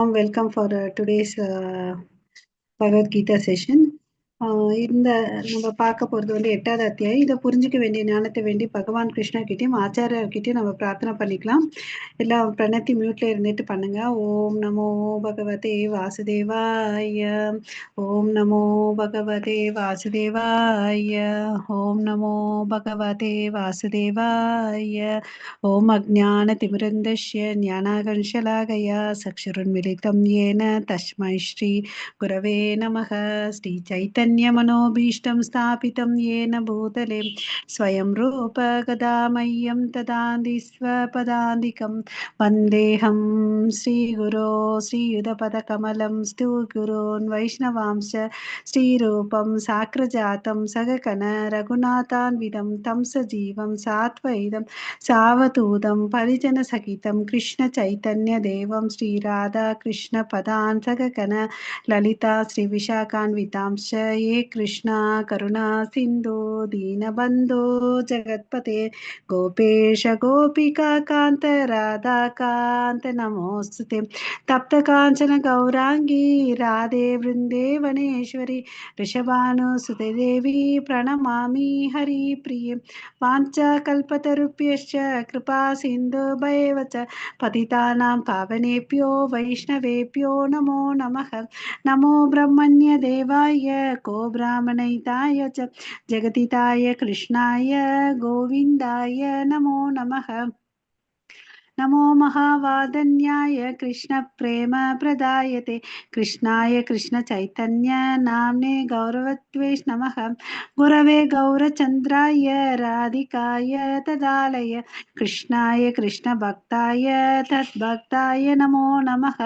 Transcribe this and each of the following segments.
Welcome for today's Bhagavad Gita session. இந்த நம்ம பார்க்க போகிறது வந்து 8வது அத்தியாயம். இதை புரிஞ்சிக்க வேண்டிய ஞானத்தை வேண்டி பகவான் கிருஷ்ணா கிட்டேயும் ஆச்சாரியர்கிட்டையும் நம்ம பிரார்த்தனை பண்ணிக்கலாம். எல்லாம் பிரணத்தி மியூட்ல இருந்துட்டு பண்ணுங்க. ஓம் நமோ பகவதே வாசுதேவாய, ஓம் நமோ பகவதே வாசுதேவாய, ஓம் நமோ பகவதே வாசுதேவாய. ஓம் அஜ்ஞான திமிரந்தஸ்ய ஞானாகர்ஷலாகயா சக்ஷுருன்மிலிதம் येन तस्मै श्री गुरवे नमः. श्री चैतन्य मनोभीष्टं स्थापितं येन भूतले स्वयं रूप गदामह्यं ददाति स्वपदान्तिकं वन्देऽहं श्रीगुरो श्रीयुतपदकमलं स्तुगुरोन् वैष्णवांश्च श्रीरूपं साग्रजातं सगकन रघुनाथान्वितं तं सजीवं सात्वैदं सावधूतं परिजनसहितं कृष्णचैतन्यदेवं श्रीराधा कृष्णपदान् सगकन ललिता श्रीविशाखान्वितांश्च ये कृष्णा करुणा सिन्धु दीनबन्धो जगत्पते गोपेश गोपिका कान्त राधाकान्त नमोऽस्तुते. तप्तकाञ्चन गौराङ्गी राधे वृन्देवनेश्वरी वृषभानुसुते देवी प्रणमामि हरिप्रिये. वाञ्छाकल्पतरुभ्यश्च कृपा सिन्धुभैव च पतितानां पावनेभ्यो वैष्णवेभ्यो नमो नमः. नमो ब्रह्मण्य देवाय को ब्राह्मणहिताय च जगतिताय कृष्णाय गोविन्दाय नमो नमः. नमो महावादन्याय कृष्णप्रेम प्रदायते कृष्णाय कृष्णचैतन्य नाम्ने गौरवत्वे नमः. गुरवे गौरचन्द्राय राधिकाय तदालय कृष्णाय कृष्णभक्ताय तद्भक्ताय नमो नमः.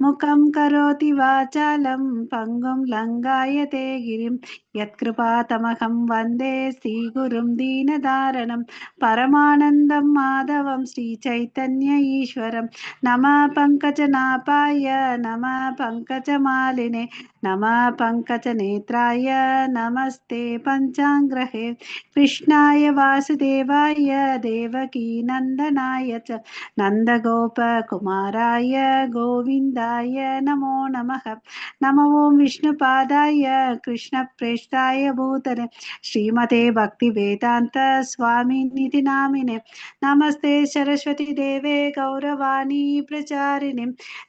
मुखं करोति वाचालं पङ्गुं लङ्घायते गिरिं यत्कृपातमहं वन्दे श्रीगुरुं दीनधारणं परमानन्दं माधवं श्रीचैतन्य ईश्वरं. नमः पङ्कजनाभाय नमः पङ्कजमालिने नमः पङ्कजनेत्राय नमस्ते पञ्चाङ्ग्रहे. कृष्णाय वासुदेवाय देवकीनन्दनाय च नन्दगोपकुमाराय गोविन्दाय नमो नमः. नमो ओं विष्णुपादाय कृष्णप्रेष्ठाय भूतले श्रीमते भक्तिवेदान्त स्वामिनिधि नामिने नमस्ते सरस्वती देवे गौरवाणी प्रचारिणे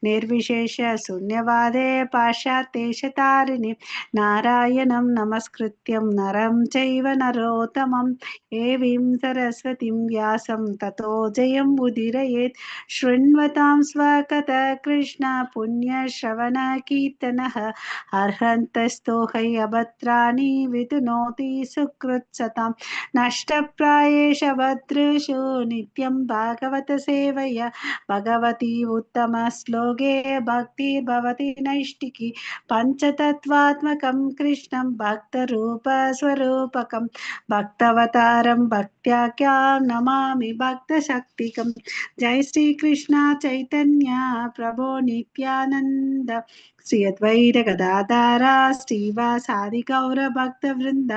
निर्विशेष शून्यवादे पाश्चात्येशतारिणे नारायणं नमस्कृत्यं नरं चैव नरोत्तमं देवीं सरस्वतीं व्यासं ततो जयं उदीरयेत्. शृण्वतां स्वकथा कृष्ण पुण्यश्रवण कीर्तनः अर्हन्तस्तो है अभद्राणि विदुनोति सुकृत्सतां नष्टप्रायेष भद्रेषु नित्यं भागवत सेवया भगवती उत्तमश्लोके भक्तिर्भवति नैष्टिकी. पञ्चतत्त्वात्मकं कृष्णं भक्तरूपस्वरूपकं भक्तवतारं भक्त्याख्यां नमामि भक्तशक्तिकं. जय श्री कृष्ण चैतन्य प्रभो नित्यानंद श्री अद्वैत गदाधर श्रीवासादि गौर भक्त वृंद.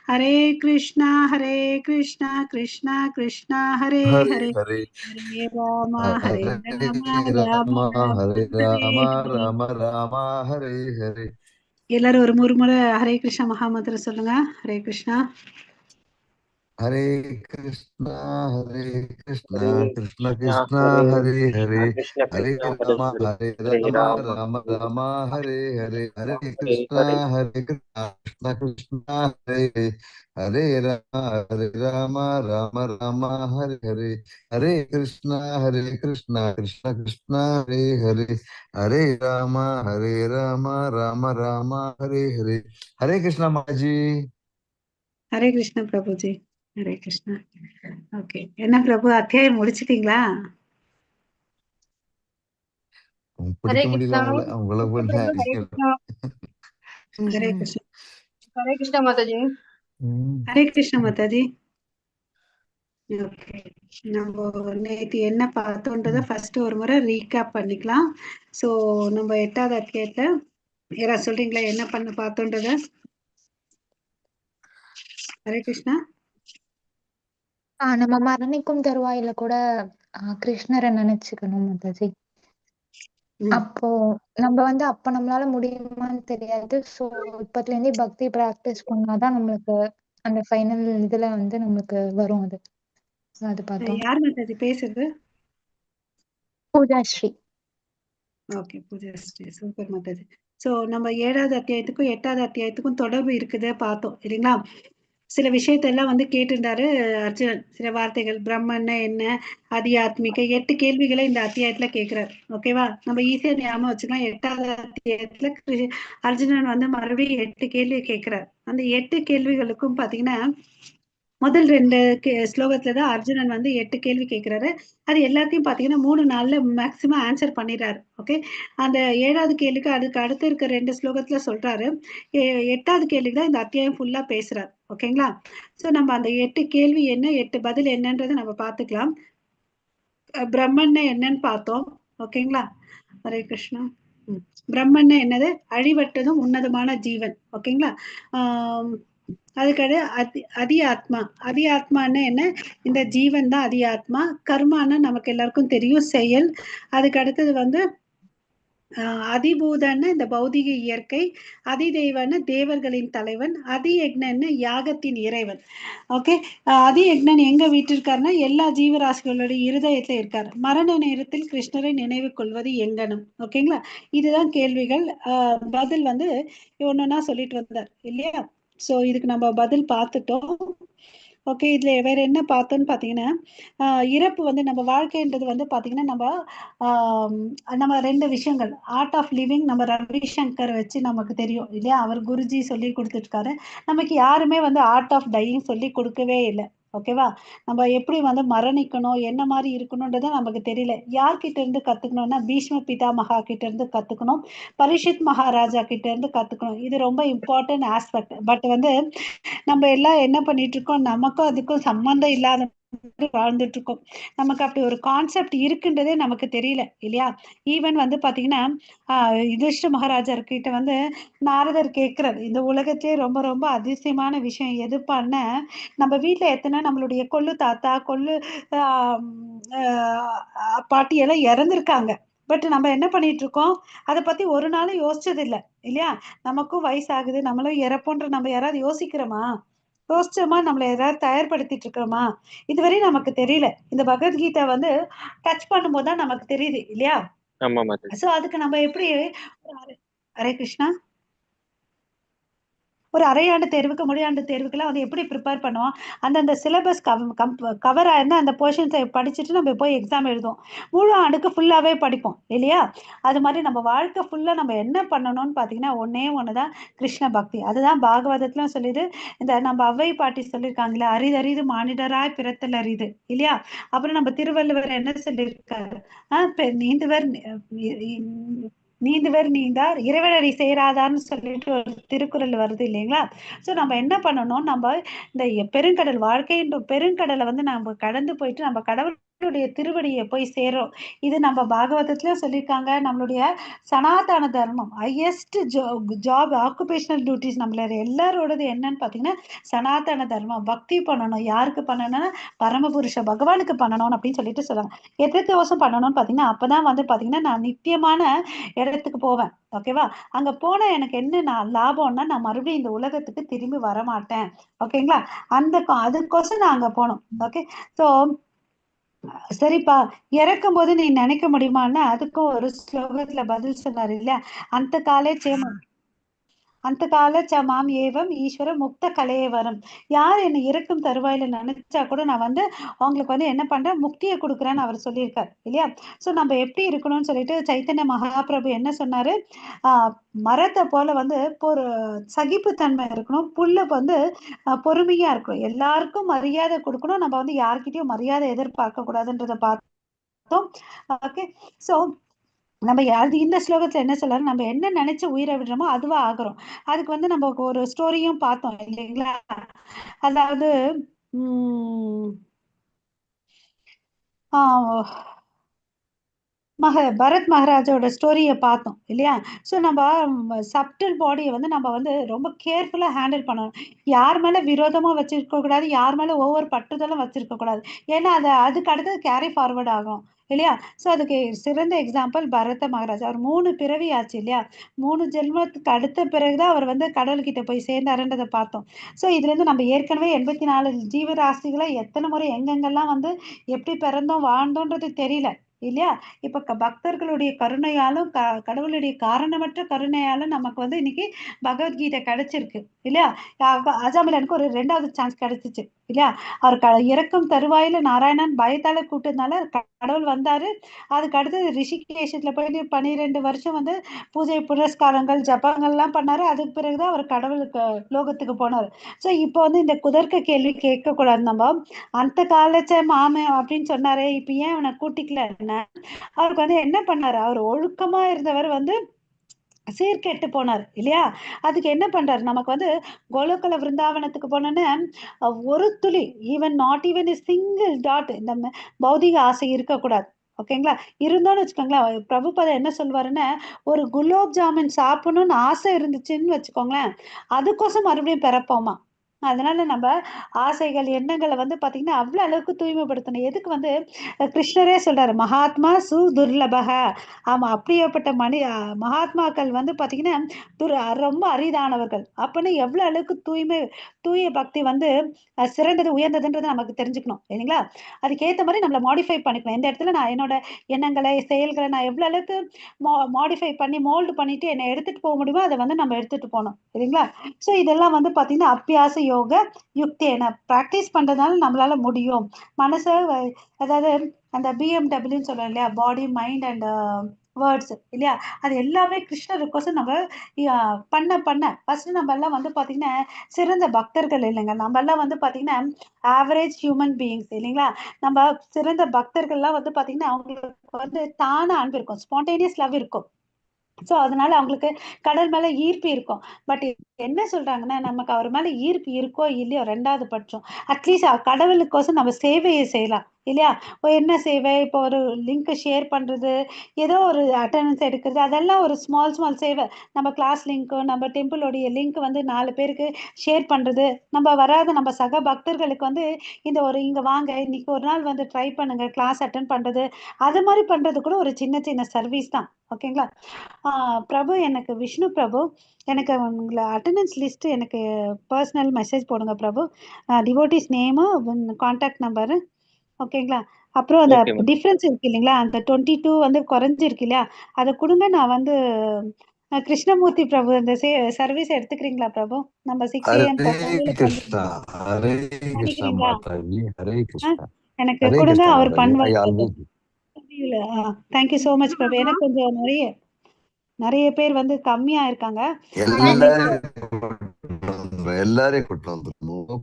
हरे कृष्णा कृष्णा कृष्णा हरे हरे हरे हरे हरे राम हरे राम राम हरे राम हरे हरे. राम राम हरे हरे. எல்லாரும் ஒரு முறை ஹரே கிருஷ்ணா மகாமந்திர சொல்லுங்க. ஹரே கிருஷ்ணா हरे कृष्णा कृष्ण कृष्ण कृष्ण हरे हरे कृष्ण हरे कृष्ण राम राम राम हरे हरे. हरे कृष्ण कृष्ण कृष्ण हरे हरे राम राम राम हरे हरे. हरे कृष्ण कृष्ण कृष्ण हरे हरे. हरे राम राम राम हरे हरे. हरे कृष्ण माता जी. ஹரே கிருஷ்ணா பிரபுஜி. ஹரே கிருஷ்ணா. ஓகே, என்ன பிரபு அத்தியாயம் முடிச்சிட்டீங்களா? பிடிக்க முடியல உங்களை हरे ஹரே கிருஷ்ணா. कृष्णा माताजी. ஹரே கிருஷ்ணா மாதாஜி. ஓகே, நம்ம நேற்று என்ன பார்த்தோன்றத ஃபர்ஸ்ட் ஒரு முறை ரீகேப் பண்ணிக்கலாம். ஸோ நம்ம 8வது அத்தியாயத்தை யாராவது சொல்றீங்களா என்ன பண்ண பார்த்தோன்றத? ஹரே கிருஷ்ணா. நம்ம மரணிக்கும் தருவாயில கூட கிருஷ்ணரை நினைச்சுக்கணும் மாதாஜி. ம். அப்போ நம்ம வந்து அப்ப நம்மளால முடியுமான்னு தெரியாது. ஸோ இப்பத்துல இருந்தே பக்தி ப்ராக்டிஸ் பண்ணாதான் நம்மளுக்கு அந்த ஃபைனல் இதுல வந்து நம்மளுக்கு வரும் அது. அது பார்த்தோம். யார் மாதாஜி பேசுறது? Poojasri. Okay, Poojasri. Super Mataji. So நம்ம 7வது அத்தியாயத்துக்கும் 8வது அத்தியாயத்துக்கும் தொடர்பு இருக்குதே பார்த்தோம் இல்லைங்களா? சில விஷயத்தெல்லாம் வந்து கேட்டிருந்தாரு அர்ஜுனன். சில வார்த்தைகள் பிரம்மன்னா என்ன, ஆத்மிக 8 கேள்விகளை இந்த அத்தியாயத்துல கேட்கிறார். ஓகேவா? நம்ம ஈஸியா ஞாபகம் வச்சுக்கலாம். 8வது அத்தியாயத்துல அர்ஜுனன் வந்து மறுபடியும் 8 கேள்வி கேட்கிறார். அந்த 8 கேள்விகளுக்கும் பாத்தீங்கன்னா முதல் 2 ஸ்லோகத்துல தான் அர்ஜுனன் வந்து 8 கேள்வி கேட்கிறாரு. அது எல்லாத்தையும் பாத்தீங்கன்னா 3 நாள்ல மேக்சிமம் ஆன்சர் பண்ணிடுறாரு. ஓகே, அந்த 7வது கேள்விக்கு அதுக்கு அடுத்து இருக்க 2 ஸ்லோகத்துல சொல்றாரு. 8வது கேள்விக்கு தான் இந்த அத்தியாயம் ஃபுல்லா பேசுறாரு. ஓகேங்களா? சோ நம்ம அந்த 8 கேள்வி என்ன, 8 பதில் என்னன்றதை நம்ம பார்த்துக்கலாம். பிரம்மன்னா என்னன்னு பார்த்தோம். ஓகேங்களா? ஹரே கிருஷ்ணா. பிரம்மன்னா என்னது? அழிவற்றதும் உன்னதமான ஜீவன். ஓகேங்களா? அதுக்கடு அதி ஆத்மா. அதி ஆத்மான்னா என்ன? இந்த ஜீவன் தான் அதி ஆத்மா. கர்மான்னா நமக்கு எல்லாருக்கும் தெரியும், செயல். அதுக்கு அடுத்தது வந்து அதிபூதன்னு இந்த பௌதிக இயற்கை. அதிதெய்வன்னு தேவர்களின் தலைவன். அதி யக்னன்னு யாகத்தின் இறைவன். ஓகே, அதி யக்னன் எங்க வீட்டிருக்காருன்னா எல்லா ஜீவராசிகளுடைய இருதயத்துல இருக்காரு. மரண நேரத்தில் கிருஷ்ணரை நினைவு கொள்வது எங்கனும். ஓகேங்களா? இதுதான் கேள்விகள். பதில் வந்து ஒன்னொன்னா சொல்லிட்டு வந்தார் இல்லையா? சோ இதுக்கு நம்ம பதில் பார்த்துட்டோம். ஓகே, இதுல வேற என்ன பார்த்தோம்னு பாத்தீங்கன்னா இறப்பு வந்து நம்ம வாழ்க்கைன்றது வந்து பாத்தீங்கன்னா நம்ம 2 விஷயங்கள். ஆர்ட் ஆஃப் லிவிங் நம்ம ரவிசங்கர் வச்சு நமக்கு தெரியும் இல்லையா? அவர் குருஜி சொல்லி கொடுத்துட்டு இருக்காரு. நமக்கு யாருமே வந்து ஆர்ட் ஆஃப் டையிங் சொல்லி கொடுக்கவே இல்லை. ஓகேவா? நம்ம எப்படி வந்து மரணிக்கணும், என்ன மாதிரி இருக்கணும்ன்றத நமக்கு தெரியல. யார்கிட்ட இருந்து கத்துக்கணும்னா பீஷ்ம பிதாமகா கிட்ட இருந்து கத்துக்கணும், பரிஷித் மகாராஜா கிட்ட இருந்து கத்துக்கணும். இது ரொம்ப இம்பார்ட்டன்ட் ஆஸ்பெக்ட். பட் வந்து நம்ம எல்லாம் என்ன பண்ணிட்டு இருக்கோம், நமக்கும் அதுக்கும் சம்பந்தம் இல்லாத வாழ்ந்துட்டு இருக்கோம். நமக்கு அப்படி ஒரு கான்செப்ட் இருக்குன்றதே நமக்கு தெரியல இல்லையா? ஈவன் வந்து பாத்தீங்கன்னா யுதிஷ்ட மகாராஜர் கிட்ட வந்து நாரதர் கேட்கிறார், இந்த உலகத்திலே ரொம்ப ரொம்ப அதிசயமான விஷயம் எது பண்ண, நம்ம வீட்டுல எத்தனை நம்மளுடைய கொள்ளு தாத்தா கொள்ளு பாட்டி எல்லாம் இறந்திருக்காங்க. பட் நம்ம என்ன பண்ணிட்டு இருக்கோம், அதை பத்தி ஒரு நாளும் யோசிச்சது இல்லை இல்லையா? நமக்கும் வயசாகுது, நம்மளும் இறப்போன்ற நம்ம யாராவது யோசிக்கிறோமா? யோசிச்சோமா? நம்மள ஏதாவது தயார்படுத்திட்டு இருக்கிறோமா? இதுவரை நமக்கு தெரியல. இந்த பகவத்கீதை வந்து டச் பண்ணும்போது தான் நமக்கு தெரியுது இல்லையா? சோ அதுக்கு நம்ம எப்படி ஹரே கிருஷ்ணா ஒரு அரையாண்டு தேர்வுக்கு முடியாண்டு தேர்வுக்குலாம் வந்து எப்படி ப்ரிப்பேர் பண்ணுவோம்? அந்தந்த சிலபஸ் கவர் ஆயிருந்தா அந்த போர்ஷன்ஸை படிச்சுட்டு நம்ம போய் எக்ஸாம் எழுதுவோம். முழு ஆண்டுக்கு ஃபுல்லாகவே படிப்போம் இல்லையா? அது மாதிரி நம்ம வாழ்க்கை ஃபுல்லாக நம்ம என்ன பண்ணணும்னு பார்த்தீங்கன்னா ஒன்னே ஒன்று தான், கிருஷ்ண பக்தி. அதுதான் பாகவதத்திலும் சொல்லிது. இந்த நம்ம அவ்வை பாட்டி சொல்லியிருக்காங்களே, அரிதறிது மானிடராய் பிறத்தல் அரிது இல்லையா? அப்புறம் நம்ம திருவள்ளுவர் என்ன சொல்லியிருக்காரு, நீந்துவர் நீந்தார் இறைவனடி சேராதார்னு சொல்லிட்டு ஒரு திருக்குறள் வருது இல்லைங்களா? ஸோ நம்ம என்ன பண்ணணும், நம்ம இந்த பெருங்கடல் வாழ்க்கைன்ற பெருங்கடலை வந்து நம்ம கடந்து போயிட்டு நம்ம கடவுளுடைய திருவடியை போய் சேரும். இது நம்ம பாகவதத்திலயும் சொல்லியிருக்காங்க. நம்மளுடைய சனாதன தர்மம், ஹையஸ்ட் ஜாப் ஆக்குபேஷனல் டியூட்டிஸ் நம்மளோட எல்லாரோடது என்னன்னு பார்த்தீங்கன்னா சனாதன தர்மம். பக்தி பண்ணணும். யாருக்கு பண்ணணும்னா பரமபுருஷ பகவானுக்கு பண்ணணும் அப்படின்னு சொல்லிட்டு சொல்லுவாங்க. எத்தனை வருஷம் பண்ணணும்னு பார்த்தீங்கன்னா அப்பதான் வந்து பார்த்தீங்கன்னா நான் நித்தியமான இடத்துக்கு போவேன். ஓகேவா? அங்க போனா எனக்கு என்ன லாபம்னா, நான் மறுபடியும் இந்த உலகத்துக்கு திரும்பி வரமாட்டேன். ஓகேங்களா? அதுக்கோசம் நான் அங்க போனோம். ஓகே, சோ சரிப்பா, இறக்கும் போது நீ நினைக்க முடியுமான்னா அதுக்கும் ஒரு ஸ்லோகத்துல பதில் சொன்னாரு இல்லையா? அந்த காலே சேமம் அந்த கால மாம் ஏவம் ஈஸ்வர முக்த கலையவரம். யார் என்னை இறக்கும் தருவாயில நினைச்சா கூட நான் வந்து அவங்களுக்கு வந்து என்ன பண்றேன், முக்தியை கொடுக்குறேன்னு அவர் சொல்லியிருக்காரு இல்லையா? சோ நம்ம எப்படி இருக்கணும்னு சொல்லிட்டு சைத்தன்ய மகாபிரபு என்ன சொன்னாரு, மரத்தை போல வந்து சகிப்புத்தன்மை இருக்கணும், புல்ல வந்து பொறுமையா இருக்கணும், எல்லாருக்கும் மரியாதை கொடுக்கணும், நம்ம வந்து யார்கிட்டயும் மரியாதை எதிர்பார்க்க கூடாதுன்றத பார்த்தோம். ஓகே, சோ நம்ம இந்த ஸ்லோகத்துல என்ன சொல்றாரு, நம்ம என்ன நினைச்சு உயிரை விடுறோமோ அதுவா ஆகுறோம். அதுக்கு வந்து நம்ம ஒரு ஸ்டோரியும் பார்த்தோம் இல்லைங்களா? அதாவது ஆஹ் பரத் மகாராஜோட ஸ்டோரியை பார்த்தோம் இல்லையா? ஸோ நம்ம சப்டில் பாடியை வந்து நம்ம வந்து ரொம்ப கேர்ஃபுல்லாக ஹேண்டில் பண்ணணும். யார் மேலே விரோதமாக வச்சிருக்க கூடாது, யார் மேலே ஓவர் பற்றுதலும் வச்சிருக்க கூடாது. ஏன்னா அதுக்கு அடுத்தது கேரி ஃபார்வர்ட் ஆகும் இல்லையா? ஸோ அதுக்கு சிறந்த எக்ஸாம்பிள் பரத மகாராஜ். அவர் 3 பிறவி ஆச்சு இல்லையா? 3 ஜென்மத்துக்கு அடுத்த பிறகுதான் அவர் வந்து கடவுள்கிட்ட போய் சேர்ந்தாருன்றதை பார்த்தோம். ஸோ இதுலேருந்து நம்ம ஏற்கனவே 84 ஜீவராசிகளை எத்தனை முறை எங்கெங்கெல்லாம் வந்து எப்படி பிறந்தோம் வாழ்ந்தோன்றது தெரியல இல்லையா? இப்ப பக்தர்களுடைய கருணையாலும் கடவுளுடைய காரணமற்ற கருணையாலும் நமக்கு வந்து இன்னைக்கு பகவத்கீதை கிடைச்சிருக்கு இல்லையா? அஜாமிலனுக்கு ஒரு 2வது சான்ஸ் கிடைச்சிச்சு இல்லையா? அவர் இறக்கும் தருவாயில நாராயணன் பயத்தால கூட்டதுனால கடவுள் வந்தாரு. அதுக்கு அடுத்தது ரிஷிகேஷத்துல போய் 12 வருஷம் வந்து பூஜை புரஸ்காரங்கள் ஜபங்கள்லாம் பண்ணாரு. அதுக்கு பிறகுதான் அவர் கடவுளுக்கு லோகத்துக்கு போனாரு. ஸோ இப்போ வந்து இந்த குதர்க்க கேள்வி கேட்க கூடாது. நம்ம அந்த காலச்ச மாமே அப்படின்னு சொன்னாரே, இப்ப ஏன் அவனை கூட்டிக்கலன்னா அவருக்கு வந்து என்ன பண்ணாரு, அவர் ஒழுக்கமா இருந்தவர் வந்து சீர்கெட்டு போனார் இல்லையா? அதுக்கு என்ன பண்றாரு, நமக்கு வந்து கோலோகல விருந்தாவனத்துக்கு போனோன்னு ஒரு துளி நாட் ஈவன் சிங்கிள் டாட் இந்த பௌதிக ஆசை இருக்கக்கூடாது. ஓகேங்களா? இருந்தோன்னு வச்சுக்கோங்களேன், பிரபுபதா என்ன சொல்வாருன்னா, ஒரு குலோப் ஜாமுன் சாப்பிடணும்னு ஆசை இருந்துச்சுன்னு வச்சுக்கோங்களேன், அதுக்கோசம் மறுபடியும் பிறப்போமா. அதனால நம்ம ஆசைகள் எண்ணங்களை வந்து பாத்தீங்கன்னா அவ்வளவு அளவுக்கு தூய்மைப்படுத்தணும். எதுக்கு வந்து கிருஷ்ணரே சொல்றாரு, மகாத்மா சு துர்லபக. ஆமா, அப்படியேப்பட்ட மகாத்மாக்கள் வந்து பாத்தீங்கன்னா ரொம்ப அரிதானவர்கள். அப்படின்னு எவ்வளவு அளவுக்கு தூய பக்தி வந்து சிறந்தது உயர்ந்ததுன்றது நமக்கு தெரிஞ்சுக்கணும் இல்லைங்களா? அதுக்கேற்ற மாதிரி நம்மளை மாடிஃபை பண்ணிக்கணும். இந்த இடத்துல நான் என்னோட எண்ணங்களை செயல்களை நான் எவ்வளவு அளவுக்கு மாடிஃபை பண்ணி மோல்டு பண்ணிட்டு என்னை எடுத்துட்டு போக முடியுமோ அதை வந்து நம்ம எடுத்துட்டு போகணும் இல்லைங்களா? ஸோ இதெல்லாம் வந்து பாத்தீங்கன்னா அபியாச யோக யுக்தி என்ன ப்ராக்டிஸ் பண்றதுனால நம்மளால முடியும். மனசை அதாவது அந்த பிஎம்டபிள்யூன்னு சொல்றோம் இல்லையா, பாடி மைண்ட் அண்ட் வேர்ட்ஸ் இல்லையா, அது எல்லாமே கிருஷ்ணருக்கோசம் நம்ம பண்ண ஃபர்ஸ்ட் நம்ம எல்லாம் வந்து பாத்தீங்கன்னா சிறந்த பக்தர்கள் இல்லைங்க. நம்ம எல்லாம் வந்து பாத்தீங்கன்னா ஆவரேஜ் ஹியூமன் பீயிங்ஸ் இல்லைங்களா? நம்ம சிறந்த பக்தர்கள்லாம் வந்து பாத்தீங்கன்னா அவங்களுக்கு வந்து தான அன்பு இருக்கும், ஸ்பான்டேனியஸ் லவ் இருக்கும். ஸோ அதனால அவங்களுக்கு கடல் மேல ஈர்ப்பு இருக்கும். பட் என்ன சொல்றாங்கன்னா, நமக்கு அவர் மேல ஈர்ப்பு இருக்கோ இல்லையோ 2வது பட்சம், அட்லீஸ்ட் கடவுளுக்கோசம் நம்ம சேவையை செய்யலாம் இல்லையா? என்ன சேவை, இப்போ ஒரு லிங்க் ஷேர் பண்றது, ஏதோ ஒரு அட்டண்டன்ஸ் எடுக்கிறது, அதெல்லாம் ஒரு ஸ்மால் சேவை. நம்ம கிளாஸ் லிங்க், நம்ம டெம்பிளோடைய லிங்க் வந்து 4 பேருக்கு ஷேர் பண்றது, நம்ம வராத நம்ம சக பக்தர்களுக்கு வந்து இங்க வாங்க இன்னைக்கு ஒரு நாள் வந்து ட்ரை பண்ணுங்க கிளாஸ் அட்டன் பண்றது, அது மாதிரி பண்றது கூட ஒரு சின்ன சர்வீஸ் தான். ஓகேங்களா? பிரபு, எனக்கு விஷ்ணு பிரபு, எனக்கு உங்களை அட்டண்டன்ஸ் லிஸ்ட் எனக்கு பர்சனல் மெசேஜ் போடுங்க Prabhu. Devotees name, contact number. ஓகேங்களா? அப்புறம் அந்த டிஃப்ரென்ஸ் இருக்கு இல்லைங்களா, அந்த 22 வந்து குறைஞ்சிருக்கு இல்லையா, அதை கொடுங்க. நான் வந்து கிருஷ்ணமூர்த்தி பிரபு அந்த சர்வீஸ் எடுத்துக்கிறீங்களா பிரபு? நம்ம 6 AM ஹரே கிருஷ்ணா, ஹரே கிருஷ்ணா பண்ணிக்கிறீங்களா? மாதாஜி, ஹரே கிருஷ்ணா, எனக்கு ஹரே கொடுங்க, கிருஷ்ணா அவர் மாதாஜி. பண்ணுவார். தேங்க்யூ ஸோ மச் பிரபு. எனக்கு கொஞ்சம் நிறைய பேர் வந்து கம்மியா இருக்காங்க. எல்லாரையும் கூட்டு வந்துடணும்.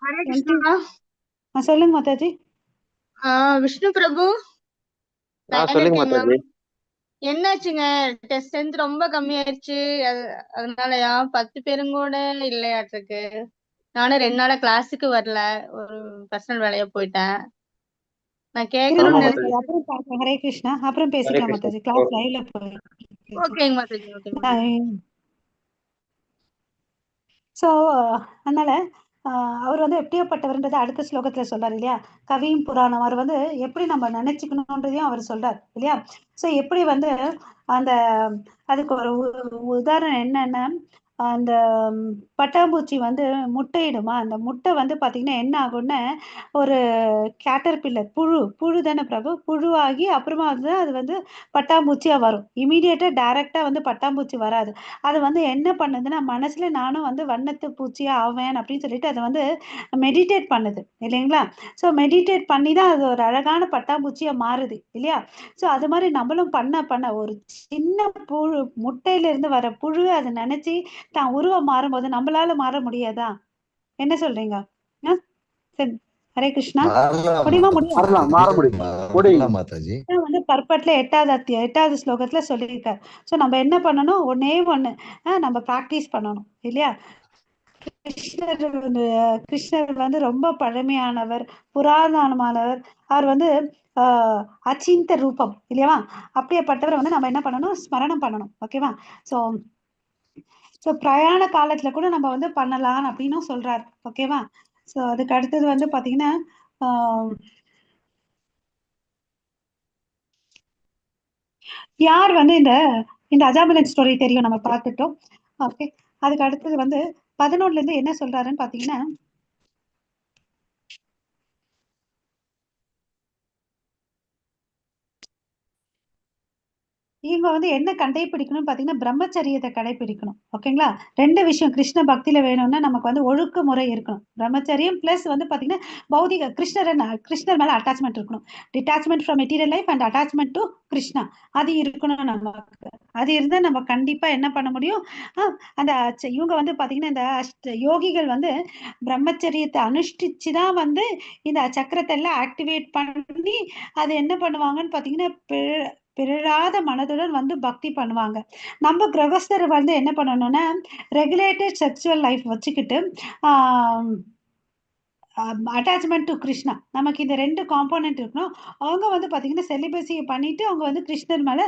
ஹரே கிருஷ்ணா. சொல்லுங்க மாதாஜி. விஷ்ணு பிரபு சொல்லுங்க மாதாஜி. என்னாச்சுங்க? ஸ்ட்ரென்த் ரொம்ப கம்மியாயிருச்சு. அதனாலயா 10 பேரும் கூட இல்லையாட்டிருக்கு. நானும் 2 நாளா கிளாஸுக்கு வரல, ஒரு பர்சனல் வேலையா போயிட்டேன். நான் கேட்கணும்னு நினைச்சேன். அப்புறம் பார்க்கலாம். ஹரே கிருஷ்ணா. அப்புறம் பேசிக்கலாம் மாதாஜி. கிளாஸ் லைவ்ல போயிருக்கு. ஓகேங்க மாதாஜி. ஓகேங்க. ஸோ அதனால அவர் வந்து எப்படியாப்பட்டவர்ன்றதை அடுத்த ஸ்லோகத்துல சொல்றாரு இல்லையா? கவியும் புராணம் அவர் வந்து எப்படி நம்ம நினைச்சுக்கணுன்றதையும் அவர் சொல்றாரு இல்லையா? ஸோ எப்படி வந்து அந்த அதுக்கு ஒரு உதாரணம் என்னன்னா, அந்த பட்டாம்பூச்சி வந்து முட்டையிடுமா, அந்த முட்டை வந்து பாத்தீங்கன்னா என்ன ஆகும்னா, ஒரு கேட்டர்பில்லர் புழு தானே பிரபு, புழுவாகி அப்புறமா வந்து அது வந்து பட்டாம்பூச்சியா வரும். இமீடியட்டா டைரக்டா வந்து பட்டாம்பூச்சி வராது. அது வந்து என்ன பண்ணுதுன்னா, மனசுல நானும் வந்து வண்ணத்து பூச்சியா ஆவேன் அப்படின்னு சொல்லிட்டு அதை வந்து மெடிடேட் பண்ணுது இல்லைங்களா? ஸோ மெடிடேட் பண்ணி தான் அது ஒரு அழகான பட்டாம்பூச்சியா மாறுது இல்லையா? ஸோ அது மாதிரி நம்மளும் பண்ண ஒரு சின்ன புழு, முட்டையில இருந்து வர புழு அதை நினைச்சு தான் உருவம் மாறும்போது நம்மளால மாற முடியாதா? என்ன சொல்றீங்க? சரி, ஹரே கிருஷ்ணா. முடியுமா? முடியும் மாதாஜி. வந்து பர்பட்ல 8வது ஸ்லோகத்துல சொல்லியிருக்காரு. ஸோ நம்ம என்ன பண்ணணும், ஒண்ணு நம்ம பிராக்டிஸ் பண்ணணும் இல்லையா? கிருஷ்ணர் வந்து ரொம்ப பழமையானவர், புராதனமானவர். அவர் வந்து அச்சிந்த ரூபம் இல்லையா? அப்படியேப்பட்டவர் வந்து நம்ம என்ன பண்ணணும், ஸ்மரணம் பண்ணணும். ஓகேவா? ஸோ ஸோ பிரயாண காலத்துல கூட நம்ம வந்து பண்ணலாம் அப்படின்னு சொல்றாரு. ஓகேவா? ஸோ அதுக்கு அடுத்தது வந்து பாத்தீங்கன்னா யார் வந்து இந்த இந்த அஜாமிலன் ஸ்டோரி தெரியும், நம்ம பார்த்துட்டோம். ஓகே, அதுக்கு அடுத்தது வந்து 11ல இருந்து என்ன சொல்றாருன்னு பாத்தீங்கன்னா, இவங்க வந்து என்ன கடைபிடிக்கணும்னு பாத்தீங்கன்னா பிரம்மச்சரியத்தை கடைபிடிக்கணும். ஓகேங்களா? 2 விஷயம் கிருஷ்ண பக்தியில வேணும்னா நமக்கு வந்து ஒழுக்க முறை இருக்கணும். பிரம்மச்சரியம் பிளஸ் வந்து பாத்தீங்கன்னா பௌதிக கிருஷ்ணர் மேல அட்டாச்மெண்ட் இருக்கணும். Detachment from material life and attachment to Krishna, அது இருக்கணும் நமக்கு. அது இருந்தா நம்ம கண்டிப்பா என்ன பண்ண முடியும், அந்த இவங்க வந்து பாத்தீங்கன்னா இந்த யோகிகள் வந்து பிரம்மச்சரியத்தை அனுஷ்டிச்சுதான் வந்து இந்த சக்கரத்தை எல்லாம் ஆக்டிவேட் பண்ணி அது என்ன பண்ணுவாங்கன்னு பாத்தீங்கன்னா பிறழாத மனதுடன் வந்து பக்தி பண்ணுவாங்க. நம்ம கிரகஸ்தர் வந்து என்ன பண்ணணும்னா ரெகுலேட்டட் செக்ஷுவல் லைஃப் வச்சுக்கிட்டு அட்டாச்மெண்ட் டு கிருஷ்ணா, நமக்கு இந்த 2 காம்போனன்ட் இருக்கணும். அவங்க வந்து பாத்தீங்கன்னா செலிபஸி பண்ணிட்டு அவங்க வந்து கிருஷ்ணர் மேல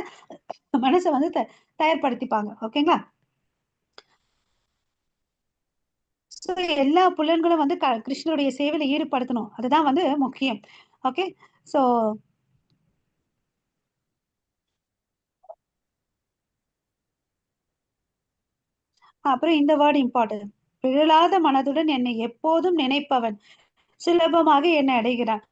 மனசை வந்து தயார்படுத்திப்பாங்க. ஓகேங்களா? எல்லா புலன்களும் வந்து கிருஷ்ணருடைய சேவையில ஈடுபடுத்தணும், அதுதான் வந்து முக்கியம். ஓகே, சோ அப்புறம் இந்த வேர்ட் இம்பார்ட்டன்ட், பிழலாத மனதுடன் என்னை எப்போதும் நினைப்பவன் சுலபமாக என்னை அடைகிறான்.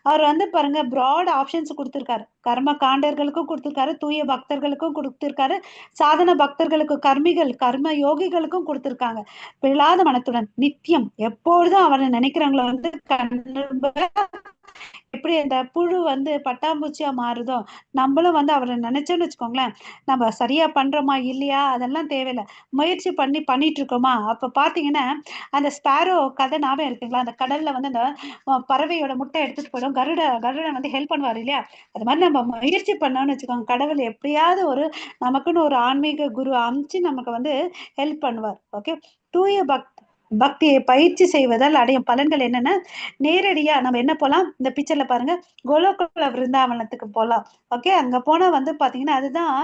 அவர் வந்து பாருங்க பிராட் ஆப்ஷன்ஸ் கொடுத்திருக்காரு. கர்ம காண்டர்களுக்கும் கொடுத்திருக்காரு, தூய பக்தர்களுக்கும் கொடுத்திருக்காரு, சாதன பக்தர்களுக்கு கர்ம யோகிகளுக்கும் கொடுத்திருக்காங்க. பிழாத மனத்துடன் நித்தியம் எப்பொழுதும் அவரை நினைக்கிறவங்களை வந்து எப்படி அந்த புழு வந்து பட்டாம்பூச்சியா மாறுதோ, நம்மளும் வந்து அவரை நினைச்சோன்னு வச்சுக்கோங்களேன், நம்ம சரியா பண்றோமா இல்லையா அதெல்லாம் தேவையில்லை, முயற்சி பண்ணிட்டு இருக்கோமா. அப்ப பாத்தீங்கன்னா அந்த ஸ்பாரோ கதை ஞாபகம் இருக்குங்களா? அந்த கடல்ல வந்து அந்த பறவையோட முட்டை எடுத்துட்டு போயிடும், கருடன் வந்து ஹெல்ப் பண்ணுவார் இல்லையா? அது மாதிரி நம்ம முயற்சி பண்ணோம்னு வச்சுக்கோங்க, கடவுள் எப்படியாவது நமக்குன்னு ஒரு ஆன்மீக குரு அமைச்சு நமக்கு வந்து ஹெல்ப் பண்ணுவார். ஓகே, தூய பக்தியை பயிற்சி செய்வதால் அடையும் பலன்கள் என்னன்னா, நேரடியா நம்ம என்ன போலாம், இந்த பிக்சர்ல பாருங்க, கோலோகுல விருந்தாவனத்துக்கு போலாம். ஓகே, அங்க போனா வந்து பாத்தீங்கன்னா அதுதான்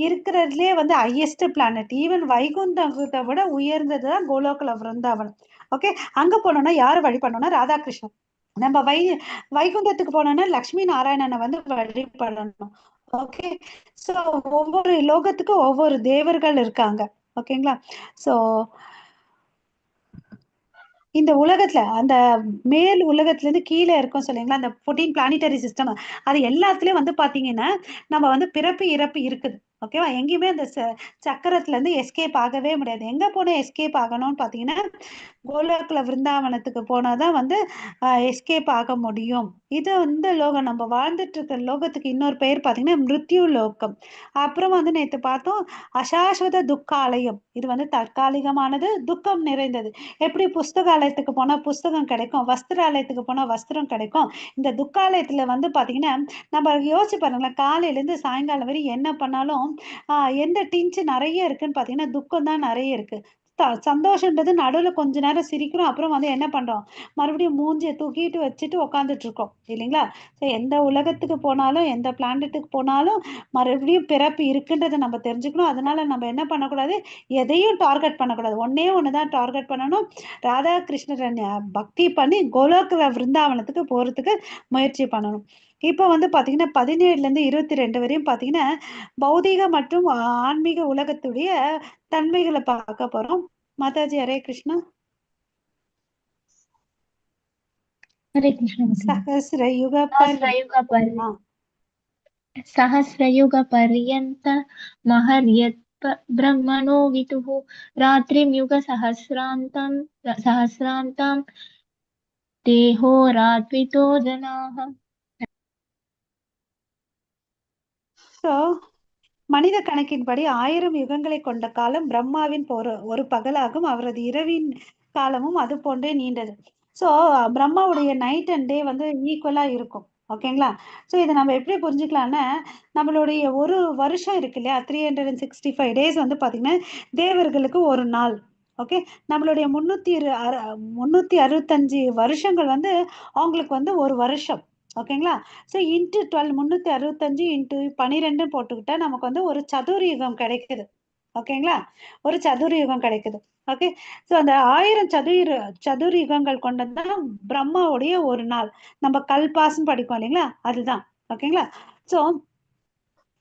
இருக்கிறதுலே வந்து ஹையஸ்ட் பிளானட், ஈவன் வைகுந்தத்தை விட உயர்ந்ததுதான் கோலோகுல விருந்தாவனம். ஓகே, அங்க போனோம்னா யாரு வழி பண்ணோம்னா ராதாகிருஷ்ணன். நம்ம வைகுந்தத்துக்கு போனோம்னா லக்ஷ்மி நாராயணனை வந்து வழிபடணும். ஓகே, சோ ஒவ்வொரு லோகத்துக்கும் ஒவ்வொரு தேவர்கள் இருக்காங்க. ஓகேங்களா? சோ இந்த உலகத்துல அந்த மேல் உலகத்துல இருந்து கீழே இருக்கும் சொல்லுங்களா, அந்த 14 பிளானிட்டரி சிஸ்டம், அது எல்லாத்துலயும் வந்து பாத்தீங்கன்னா நம்ம வந்து பிறப்பு இறப்பு இருக்குது. ஓகேவா? எங்கேயுமே அந்த சக்கரத்துல இருந்து எஸ்கேப் ஆகவே முடியாது. எங்க போனா எஸ்கேப் ஆகணும்னு பாத்தீங்கன்னா கோலோக்குல விருந்தாவனத்துக்கு போனாதான் வந்து எஸ்கேப் ஆக முடியும். இது வந்து லோகம், நம்ம வாழ்ந்துட்டு இருக்கிற லோகத்துக்கு இன்னொரு பெயர் பாத்தீங்கன்னா மிருத்யு லோகம். அப்புறம் வந்து நேத்து பார்த்தோம் அசாஸ்வத துக்காலயம், இது வந்து தற்காலிகமானது, துக்கம் நிறைந்தது. எப்படி புஸ்தகாலயத்துக்கு போனா புஸ்தகம் கிடைக்கும், வஸ்திராலயத்துக்கு போனா வஸ்திரம் கிடைக்கும், இந்த துக்காலயத்துல வந்து பாத்தீங்கன்னா நம்ம யோசிச்சு பாருங்களேன், காலையில இருந்து சாயங்காலம் வரை என்ன பண்ணாலும் எந்த டிஞ்சு நிறைய இருக்குன்னு பாத்தீங்கன்னா துக்கம் தான் நிறைய இருக்கு. சந்தோஷன்றது நடுவுல கொஞ்ச நேரம் சிரிக்கிறோம், அப்புறம் வந்து என்ன பண்றோம், மறுபடியும் மூஞ்சியை தூக்கிட்டு வச்சுட்டு உட்காந்துட்டு இருக்கோம் இல்லைங்களா? ஸோ எந்த உலகத்துக்கு போனாலும் எந்த பிளானட்டுக்கு போனாலும் மறுபடியும் பிறப்பு இருக்குன்றதை நம்ம தெரிஞ்சுக்கணும். அதனால நம்ம என்ன பண்ணக்கூடாது, எதையும் டார்கெட் பண்ணக்கூடாது, ஒன்னே ஒண்ணுதான் டார்கெட் பண்ணணும், ராதாகிருஷ்ணரை பக்தி பண்ணி கோலோக விருந்தாவனத்துக்கு போறதுக்கு முயற்சி பண்ணணும். இப்போ வந்து பாத்தீங்கன்னா 17ல இருந்து 22 வரையும் பாத்தீங்கன்னா பௌதீக மற்றும் ஆன்மீக உலகத்துடைய தன்மைகளை பார்க்க போறோம். மாதாஜி ஹரே கிருஷ்ணா. हरे कृष्ण सहस्रयुगपर्यन्त महर्यत् ब्रह्मणो विदुः रात्रिं सहस्रान्तं देहो रात्रितो जनाः. So மனித கணக்கின்படி 1000 யுகங்களை கொண்ட காலம் பிரம்மாவின் ஒரு பகலாகும், அவரது இரவின் காலமும் அது போன்றே நீண்டது. ஸோ பிரம்மாவுடைய நைட் அண்ட் டே வந்து ஈக்குவலா இருக்கும். ஓகேங்களா? ஸோ இதை நம்ம எப்படி புரிஞ்சுக்கலாம்னா, நம்மளுடைய ஒரு வருஷம் இருக்கு இல்லையா, 365 டேஸ் வந்து பாத்தீங்கன்னா தேவர்களுக்கு ஒரு நாள். ஓகே. நம்மளுடைய 365 வருஷங்கள் வந்து அவங்களுக்கு வந்து ஒரு வருஷம். ஓகேங்களா. ஸோ இன்ட்டு 12 365 இன்ட்டு 12 போட்டுக்கிட்டா நமக்கு வந்து ஒரு சதுர்யுகம் கிடைக்குது. ஓகேங்களா. ஒரு சதுர்யுகம் கிடைக்குது. ஓகே. ஸோ அந்த 1000 சதுர்யுகங்கள் கொண்டதுதான் பிரம்மாவுடைய ஒரு நாள். நம்ம கல்பாஸ்ன்னு படிப்போம் இல்லைங்களா, அதுதான். ஓகேங்களா. ஸோ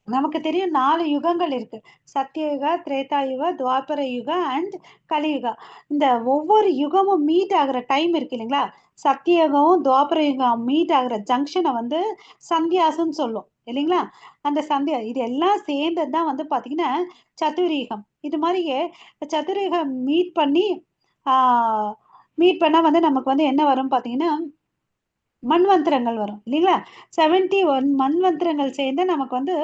நமக்கு தெரியும் 4 யுகங்கள் இருக்கு. சத்தியயுகா, திரேதாயுகா, துவாபர யுகா அண்ட் கலியுகா. இந்த ஒவ்வொரு யுகமும் மீட் ஆகுற டைம் இருக்கு இல்லைங்களா, சத்தியயுகம் துவாபர யுகம் மீட் ஆகுற ஜங்ஷனை வந்து சந்தியாசம்னு சொல்லும் இல்லைங்களா. அந்த சந்தியா இது எல்லாம் சேர்ந்தது தான் வந்து பாத்தீங்கன்னா சதுர்யுகம். இது மாதிரியே சதுர்யுகம் மீட் பண்ணா வந்து நமக்கு வந்து என்ன வரும் பாத்தீங்கன்னா மன்வந்திரங்கள் வரும் இல்லைங்களா. 71 மன்வந்திரங்கள் சேர்ந்து நமக்கு வந்து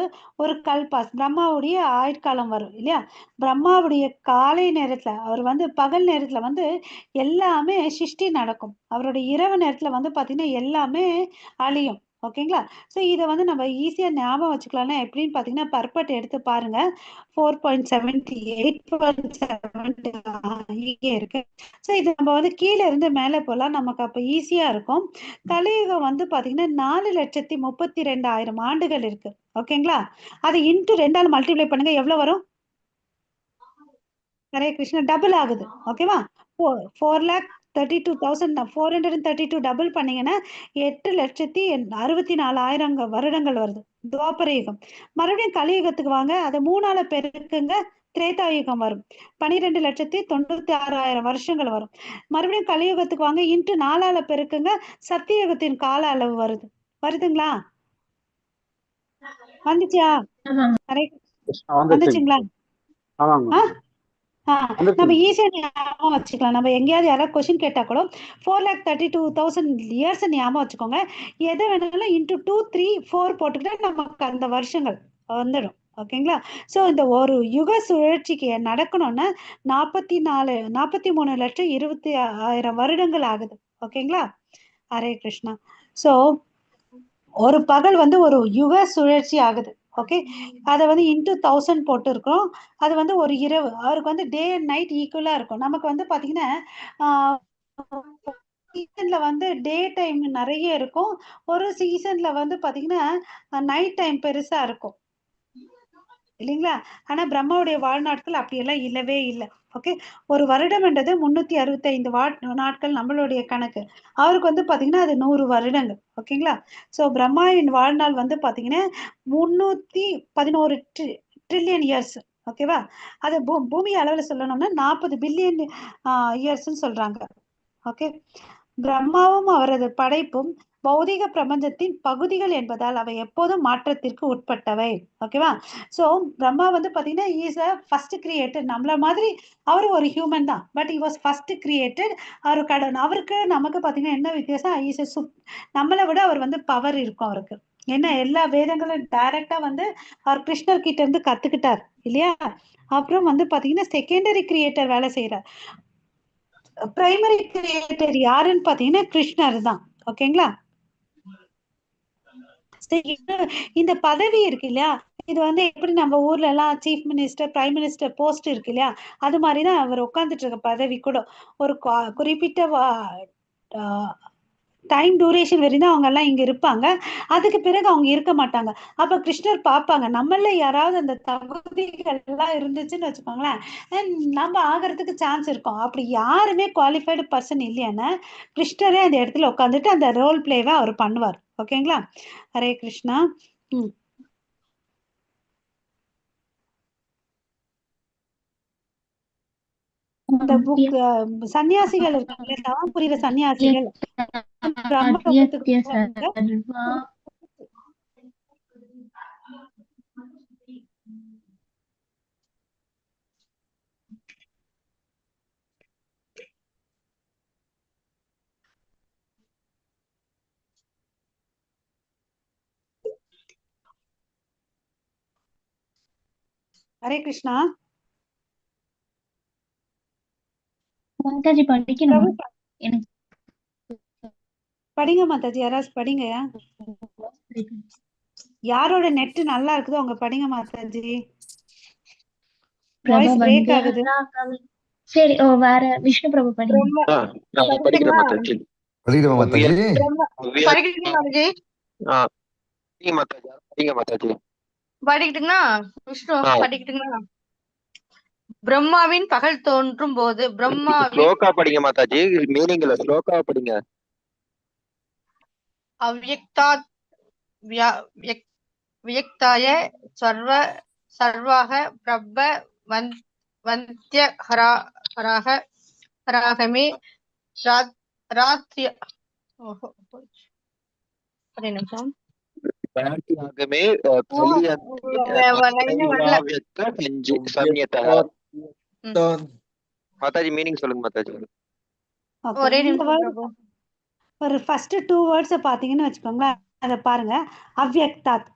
ஒரு கல்பாஸ் பிரம்மாவுடைய ஆயுட்காலம் வரும் இல்லையா. பிரம்மாவுடைய காலை நேரத்துல அவர் வந்து பகல் நேரத்துல வந்து எல்லாமே சிருஷ்டி நடக்கும். அவருடைய இரவு நேரத்துல வந்து பாத்தீங்கன்னா எல்லாமே அழியும். ஓகேங்களா. ஸோ இதை வந்து நம்ம ஈஸியா ஞாபகம் வச்சுக்கலாம்னா எப்படின்னு பாத்தீங்கன்னா பர்பட் எடுத்து பாருங்க. 4.70 8.70 இங்கே இருக்கு. ஸோ இது நம்ம வந்து கீழே இருந்து மேலே போகலாம், நமக்கு அப்போ ஈஸியா இருக்கும். கலியுகம் வந்து பாத்தீங்கன்னா 4,32,000 ஆண்டுகள் இருக்கு. ஓகேங்களா. அது இன்ட்டு 2ஆல் மல்டிப்ளை பண்ணுங்க, எவ்வளவு வரும்? ஹரே கிருஷ்ணா, டபுள் ஆகுது. ஓகேவா. 4,32,432 டபுள் பண்ணீங்கன்னா 8,64,000 வருடங்கள் வருது. துவாபர யுகம். மறுபடியும் கலியுகத்துக்கு வாங்க, அதை 3ஆல பெருக்குங்க, திரேதாயுகம் வரும். 12,96,000 வருஷங்கள் வரும். மறுபடியும் கலியுகத்துக்கு வாங்க, இன்ட்டு 4ஆல பெருக்குங்க, சத்தியுகத்தின் கால அளவு வருதுங்களா? வந்துச்சா? ஹரே வந்துச்சுங்களா? ஆமாங்க. நம்ம ஈஸியா ஞாபகம் வச்சுக்கலாம். நம்ம எங்கேயாவது யாராவது கொஸ்டின் கேட்டா கூட 4,32,000 இயர்ஸ் ஞாபகம் வச்சுக்கோங்க. எது வேணாலும் இன்ட்டு 2 3 4 போட்டுக்கிட்டா நமக்கு அந்த வருஷங்கள் வந்துடும். ஓகேங்களா. ஸோ இந்த ஒரு யுக சுழற்சிக்கு நடக்கணும்னா 43,20,000 வருடங்கள் ஆகுது. ஓகேங்களா. ஹரே கிருஷ்ணா. ஸோ ஒரு பகல் வந்து ஒரு யுக சுழற்சி ஆகுது. ஓகே. அதை வந்து இன்ட்டு 1000 போட்டு இருக்கோம். அது வந்து ஒரு இரவு. அவருக்கு வந்து டே அண்ட் நைட் ஈக்குவலா இருக்கும். நமக்கு வந்து பாத்தீங்கன்னா சீசன்ல வந்து டே டைம் நிறைய இருக்கும், ஒரு சீசன்ல வந்து பாத்தீங்கன்னா நைட் டைம் பெருசா இருக்கும் இல்லைங்களா. ஆனா பிரம்மாவுடைய வாழ்நாட்கள் அப்படியெல்லாம் இல்லவே இல்லை. ஓகே. ஒரு வருடம் என்றது 365 நாட்கள் நம்மளுடைய கணக்கு. அவருக்கு வந்து பாத்தீங்கன்னா அது 100 வருடங்கள். ஓகேங்களா. ஸோ பிரம்மாவின் வாழ்நாள் வந்து பாத்தீங்கன்னா 311 ட்ரில்லியன் இயர்ஸ். ஓகேவா. அது பூமி அளவுல சொல்லணும்னா 40 பில்லியன் இயர்ஸ்ன்னு சொல்றாங்க. ஓகே. பிரம்மாவும் அவரது படைப்பும் பௌதிக பிரபஞ்சத்தின் பகுதிகள் என்பதால் அவை எப்போதும் மாற்றத்திற்கு உட்பட்டவை. ஓகேவா. சோ பிரம்மா வந்து பாத்தீங்கன்னா இஸ் அ ஃபர்ஸ்ட் கிரியேட்டட். நம்மள மாதிரி அவரு ஒரு ஹியூமன் தான், but he was first created. அவர் கடவுள். அவருக்கு நமக்கு பாத்தீங்கன்னா என்ன வித்தியாசம்? இஸ் நம்மளை விட அவர் வந்து பவர் இருக்கும் அவருக்கு. ஏன்னா எல்லா வேதங்களும் டைரக்டா வந்து அவர் கிருஷ்ணர் கிட்ட இருந்து கத்துக்கிட்டார் இல்லையா. அப்புறம் வந்து பாத்தீங்கன்னா செகண்டரி கிரியேட்டர் வேலை செய்யறார். பிரைமரி கிரியேட்டர் யாருன்னு பாத்தீங்கன்னா கிருஷ்ணர் தான். ஓகேங்களா. இந்த பதவி இருக்கு இல்லையா, இது வந்து எப்படி நம்ம ஊர்ல எல்லாம் chief minister prime minister post இருக்கு இல்லையா, அது மாதிரிதான் அவர் உட்கார்ந்துட்டு இருக்க பதவி கூட ஒரு குறிப்பிட்ட டைம் டூரேஷன் வரையும் அவங்க எல்லாம் இங்க இருப்பாங்க. அதுக்கு பிறகு அவங்க இருக்க மாட்டாங்க. அப்ப கிருஷ்ணர் பார்ப்பாங்க, நம்மள யாராவது அந்த தகுதிகள் எல்லாம் இருந்துச்சுன்னு வச்சுக்கோங்களேன், நம்ம ஆகிறதுக்கு சான்ஸ் இருக்கும். அப்படி யாருமே குவாலிஃபைடு பர்சன் இல்லையானா கிருஷ்ணரே அந்த இடத்துல உட்காந்துட்டு அந்த ரோல் பிளேவை அவர் பண்ணுவார். ஓகேங்களா. ஹரே கிருஷ்ணா. இந்த புக் சன்னியாசிகள் இருக்காங்க, தவம் புரிகிற சன்னியாசிகள் பிரம்மலோகத்துக்கு போவாங்க. ஹரே கிருஷ்ணா. மாதாஜி படிக்கணும் எனக்கு. படிங்க மாதாஜி, யாராவது படிங்க. யாரோட நெட் நல்லா இருக்குதோ அவங்க படிங்க மாதாஜி. வாய்ஸ் பிரேக் ஆகுது. சரி ஓ வேற விஷ்ணு பிரபு படிங்க. பிரம்ம நான் படிக்கிறேன் படிக்கட்டுங்களா? மாதாஜி. படிக்கிறோமா மாதாஜி? பிரம்ம அவ்வியக்தா படிக்கட்டுங்களா மாதாஜி? படிங்க மாதாஜி. படிங்க மாதாஜி. படிக்கட்டுங்களா? விஷ்ணு ஆ படிக்கட்டுங்களா? பிரம்மாவின் பகல் தோன்றும் போது பிரம்மாவின் ஸ்லோகா படிங்க மாதாஜி. மீனிங் இல்ல, ஸ்லோகா படிங்க. அவ்யக்தாத் வியக்தாய சர்வ சர்வாக பிரப வந்திய ஹராக ஹராகமே ராத்ரி ஓஹோ ஒரு நிமிஷம் ராத்யாகமே லைனே வரல. சம்யதः. மாதாஜி மீனிங் சொல்லுங்க மாதாஜி. ஓகே, ஒரே இந்த நிமிஷம் வேர்டு பிரபு. ஒரு ஃபர்ஸ்ட் 2 வேர்ட்ஸை பார்த்தீங்கன்னு வச்சுக்கோங்களேன். அதை பாருங்க. அவ்யக்தாத்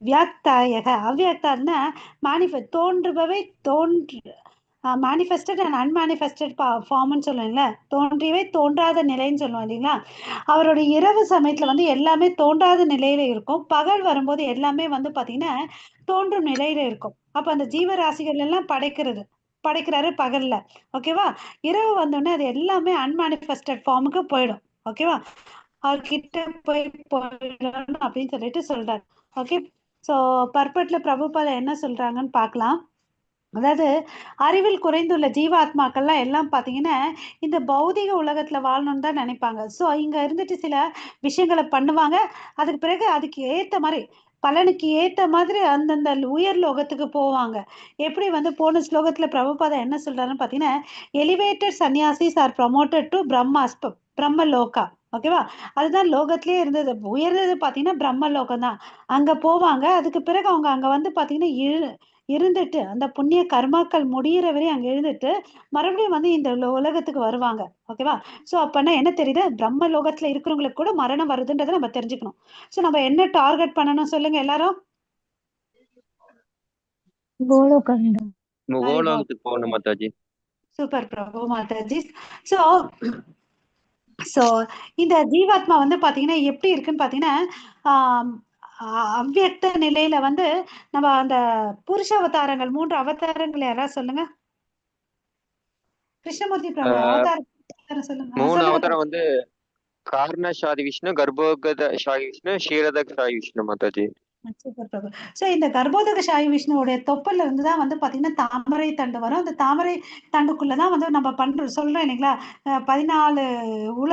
வியாக்தாயக. அவ்யக்தாத்னா தோன்றுபவை மேனிஃபெஸ்டட் அண்ட் அன்மேனிஃபெஸ்டட் ஃபார்ம்னு சொல்லுவீங்களா, தோன்றியவை தோன்றாத நிலைன்னு சொல்லுவோம் இல்லைங்களா. அவருடைய இரவு சமயத்துல வந்து எல்லாமே தோன்றாத நிலையில இருக்கும். பகல் வரும்போது எல்லாமே வந்து பாத்தீங்கன்னா தோன்றும் நிலையில இருக்கும். அப்ப அந்த ஜீவராசிகள் எல்லாம் படைக்கிறாரு பகல்ல. ஓகேவா. இரவு வந்தோடனே அது எல்லாமே அன்மேனிஃபெஸ்டட் ஃபார்முக்கு போயிடும். ஓகேவா. அவர்கிட்ட போயிடணும் அப்படின்னு சொல்லிட்டு சொல்றாரு. ஓகே. ஸோ பர்பட்ல பிரபுபாதா என்ன சொல்றாங்கன்னு பார்க்கலாம். அதாவது அறிவில் குறைந்துள்ள ஜீவாத்மாக்கள்லாம் எல்லாம் பார்த்தீங்கன்னா இந்த பௌதிக உலகத்துல வாழணும்னு தான் நினைப்பாங்க. ஸோ இங்க இருந்துட்டு சில விஷயங்களை பண்ணுவாங்க. அதுக்கு பிறகு அதுக்கு ஏத்த மாதிரி பலனுக்கு ஏத்த மாதிரி அந்தந்த உயர் லோகத்துக்கு போவாங்க. எப்படி வந்து போன ஸ்லோகத்துல பிரபுபாதா என்ன சொல்றாருன்னு பார்த்தீங்கன்னா, elevated sannyasis R promoted to பிரம்ம லோகா. ஓகேவா. அதுதான் லோகத்திலேயே இருந்தது. உயர்ந்தது பார்த்தீங்கன்னா பிரம்ம லோகம் தான். அங்க போவாங்க. அதுக்கு பிறகு அவங்க அங்க வந்து பார்த்தீங்கன்னா இருந்துட்டு அந்த புண்ணிய கர்மாக்கள் முடியிற வரையும் அங்க இருந்துட்டு மறுபடியும் வந்து இந்த உலகத்துக்கு வருவாங்க. ஓகேவா. சோ அப்பனா என்ன தெரியுது, பிரம்ம லோகத்துல இருக்கிறவங்களுக்கு கூட மரணம் வருதுன்றதை நம்ம தெரிஞ்சுக்கணும். சோ நம்ம என்ன டார்கெட் பண்ணணும் சொல்லுங்க எல்லாரும். கோலோகண்டம். கோலோகத்துக்கு போகணும் மாதாஜி. சூப்பர் பிரபு மாதாஜி. சோ சோ இந்த ஜீவாத்மா வந்து பாத்தீங்கன்னா எப்படி இருக்குன்னு பாத்தீங்கன்னா ஆஹ் அவ்வியக்த நிலையில வந்து நம்ம அந்த புருஷ அவதாரங்கள் 3 அவதாரங்கள் யாராவது சொல்லுங்க. கிருஷ்ணமூர்த்தி பிரபு அவதாரம் சொல்லுங்க. 3 சொல்லுங்க. அவதாரம் வந்து காரணசாதி விஷ்ணு, கர்ப்போகத சாயி விஷ்ணு, க்ஷீரதக் சாயி விஷ்ணு மாதாஜி. சூப்பர் பிரபு. சோ இந்த கர்ப்போதக சாயி விஷ்ணுவோடைய தொப்புல இருந்து தான் வந்து பாத்தீங்கன்னா தாமரை தண்டு வரும். அந்த தாமரை தண்டுக்குள்ளதான் வந்து நம்ம பண்றோம் சொல்றோம் இல்லைங்களா. 14 உல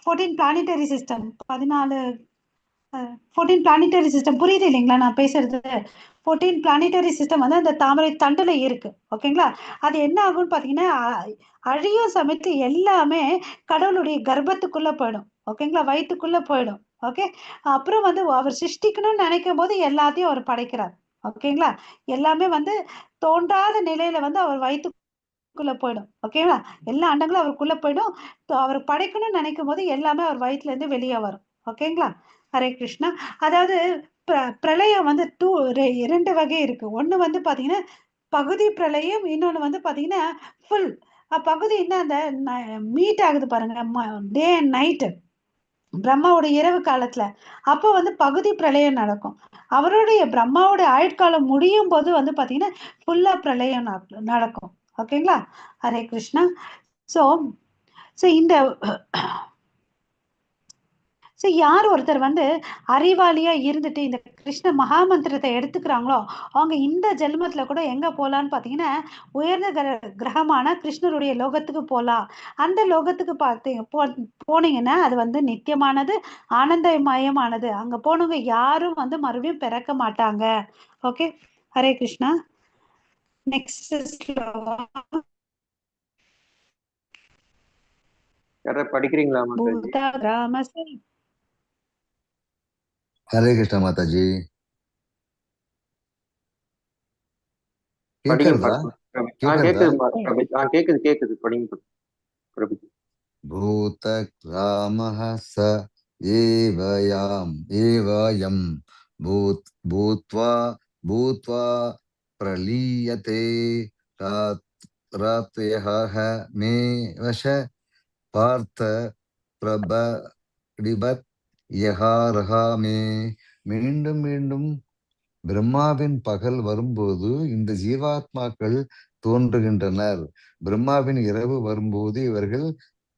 14 பிளானிட்டரி சிஸ்டம் 14 பிளானிட்டரி சிஸ்டம் புரியுது இல்லைங்களா நான் பேசுறது. 14 பிளானிட்டரி சிஸ்டம் வந்து அந்த தாமரை தண்டுல இருக்கு. ஓகேங்களா. அது என்ன ஆகும்னு பாத்தீங்கன்னா அழியும் சமயத்து எல்லாமே கடவுளுடைய கர்ப்பத்துக்குள்ள போயிடும். ஓகேங்களா. வயிற்றுக்குள்ள போயிடும். ஓகே. அப்புறம் வந்து அவர் சிருஷ்டிக்கணும்னு நினைக்கும் போது எல்லாத்தையும் அவர் படைக்கிறார். ஓகேங்களா. எல்லாமே வந்து தோன்றாத நிலையில வந்து அவர் வயிற்றுக்குள்ள போயிடும். ஓகேங்களா. எல்லா அண்டங்களும் அவருக்குள்ள போயிடும். அவர் படைக்கணும்னு நினைக்கும் போது எல்லாமே அவர் வயிற்றுல இருந்து வெளியே வரும். ஓகேங்களா. ஹரே கிருஷ்ணா. அதாவது பிரளயம் வந்து 2 வகை இருக்கு. ஒண்ணு வந்து பாத்தீங்கன்னா பகுதி பிரளயம், இன்னொன்னு வந்து பாத்தீங்கன்னா ஃபுல் பகுதின்னா அந்த மீட் ஆகுது பாருங்க டே அண்ட் நைட்டு பிரம்மாவோட இரவு காலத்துல. அப்போ வந்து பகுதி பிரளயம் நடக்கும். அவருடைய பிரம்மாவோட ஆயுட்காலம் முடியும் போது வந்து பாத்தீங்கன்னா ஃபுல்லா பிரளயம் நடக்கும். ஓகேங்களா. ஹரே கிருஷ்ணா. சோ இந்த ஸோ யார் ஒருத்தர் வந்து அறிவாளியா இருந்துட்டு இந்த கிருஷ்ண மகாமந்திரத்தை எடுத்துக்கிறாங்களோ அவங்க இந்த ஜென்மத்துல கூட எங்க போலான்னு பாத்தீங்கன்னா உயர்ந்த கிரகமான கிருஷ்ணருடைய லோகத்துக்கு போலாம். அந்த லோகத்துக்கு போனீங்கன்னா அது வந்து நித்தியமானது, ஆனந்தமயமானது. அங்க போனவங்க யாரும் வந்து மறுபடியும் பிறக்க மாட்டாங்க. ஓகே. ஹரே கிருஷ்ணா. நெக்ஸ்ட் படிக்கிறீங்களா மாதாஜி? ஹரே கிருஷ்ண மாதாஜி. படிங்க. கேக்குறதா? கேக்குது படிங்க பிரபு. பூத ராமஹ ச ஏவயம் பூத்வா பூத்வா பிரலீயதே ராத்யஹ மே வஷ பார்த்த பிரபடிபத் யஹாரஹா மே. மீண்டும் மீண்டும் பிரம்மாவின் பகல் வரும்போது இந்த ஜீவாத்மாக்கள் தோன்றுகின்றனர். பிரம்மாவின் இரவு வரும்போது இவர்கள்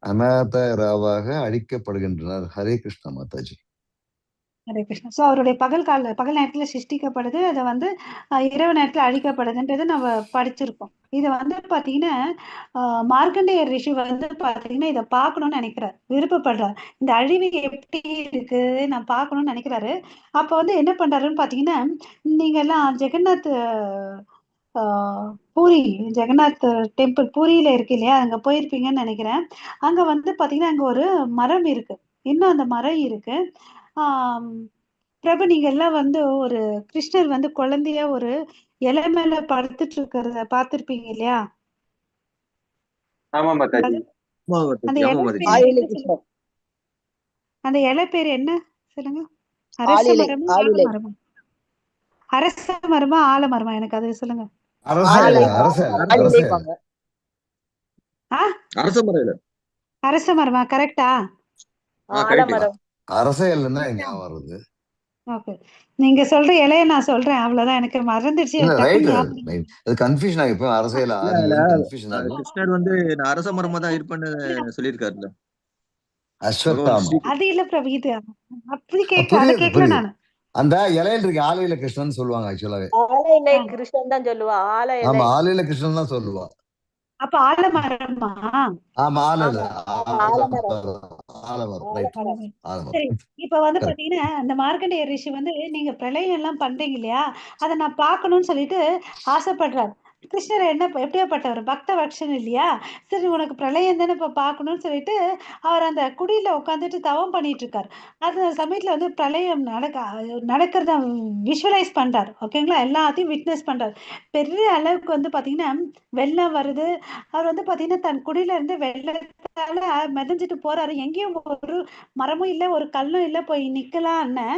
அநாதராவாக அழிக்கப்படுகின்றனர். ஹரே கிருஷ்ண மாதாஜி. ஹரே கிருஷ்ணா. ஸோ அவருடைய பகல் நேரத்தில் சிருஷ்டிக்கப்படுது, அதை வந்து இரவு நேரத்தில் அழிக்கப்படுதுன்றது நம்ம படிச்சிருக்கோம். இதை வந்து பார்த்தீங்கன்னா மார்க்கண்டேய ரிஷி வந்து பார்த்தீங்கன்னா இதை பார்க்கணும்னு நினைக்கிறார், விருப்பப்படுறார். இந்த அழிவு எப்படி இருக்கு நான் பார்க்கணும்னு நினைக்கிறாரு. அப்போ வந்து என்ன பண்றாருன்னு பார்த்தீங்கன்னா, நீங்க எல்லாம் ஜெகநாத் பூரி ஜெகநாத் டெம்பிள் பூரியில இருக்கு இல்லையா, அங்க போயிருப்பீங்கன்னு நினைக்கிறேன். அங்க வந்து பார்த்தீங்கன்னா அங்க ஒரு மரம் இருக்கு, இன்னும் அந்த மரம் இருக்கு. ஆஹ் பிரபு நீங்க எல்லாம் வந்து ஒரு கிருஷ்ணர் வந்து குழந்தைய ஒரு இலை மேல படுத்துட்டு இருக்கிறத பார்த்திருப்பீங்க இல்லையா? ஆமா மாதாஜி. அந்த இலை பேர் ஆளிலை என்ன கிருஷ்ணர். சொல்லுங்க? அந்த இலை பேர் என்ன சொல்லுங்க? அரச ஆளிலை மரமா ஆளிலை ஆலமரமா? அரச மரமா ஆலமரமா? எனக்கு அது சொல்லுங்க. அரச ஆளிலை இலை, அரச இலை, அரச இலை. ஆளிலைப்பாங்க. ஆ அரச மரமா? கரெக்டா? ஆலமரம். அரச இலைன்னா ஞாபகம் வருது. ஓகே, நீங்க சொல்ற இலைய நான் சொல்றேன், அவ்வளவுதான். எனக்கு மறந்துடுச்சு, இல்ல ரைட் டக்குன்னு ஞாபகம் இல்ல. ரைட், அது கன்ஃபியூஷன் ஆகி இப்போ அரச இலை ஆலிலைன்னு கன்ஃபியூஷன் ஆகும். கிருஷ்ணர் வந்து நான் அரச மரமா தான் இருப்பேன்னு சொல்லியிருக்காருல்ல. அஸ்வத்தாமா. அது இல்ல பிரபு, இது அப்படி அதை புரியுது கேட்கல புரியுது. நானு. அந்த இலையில இருக்கு ஆலையில கிருஷ்ணன் சொல்லுவாங்க ஆக்சுவலாவே. ஆலையிலை கிருஷ்ணன் தான் சொல்லுவா. ஆலையிலை. ஆமா, ஆலையில கிருஷ்ணன் தான் சொல்லுவா. அப்ப ஆலமரமா? ஆமா, ஆலையில ஆலமரம். ஆலமரம். ரைட், ஆலமரம். ஆலமரம். சரி, இப்ப வந்து கரெக்ட். பாத்தீங்கன்னா இந்த மார்க்கண்டேய ரிஷி வந்து நீங்க பிரளயம் எல்லாம் பண்றீங்க இல்லையா, அதை நான் பார்க்கணும்னு சொல்லிட்டு ஆசைப்படுறாரு. கிருஷ்ணர் என்ன எப்படியாப்பட்டவர், பக்த வட்சன் இல்லையா? சரி உனக்கு பிரளயம் தானே இப்ப பார்க்கணும்னு சொல்லிட்டு அவர் அந்த குடியில உட்காந்துட்டு தவம் பண்ணிட்டு இருக்காரு. அந்த சமயத்துல வந்து பிரளயம் நடக்கிறத விஷுவலைஸ் பண்றாரு. ஓகேங்களா, எல்லாத்தையும் விட்னஸ் பண்றாரு. பெரிய அளவுக்கு வந்து பாத்தீங்கன்னா வெள்ளம் வருது. அவர் வந்து பாத்தீங்கன்னா தன் குடியில இருந்து வெள்ளத்தால மிதஞ்சிட்டு போறாரு. எங்கேயும் ஒரு மரமும் இல்ல, ஒரு கல்லும் இல்ல போய் நிக்கலான்னு.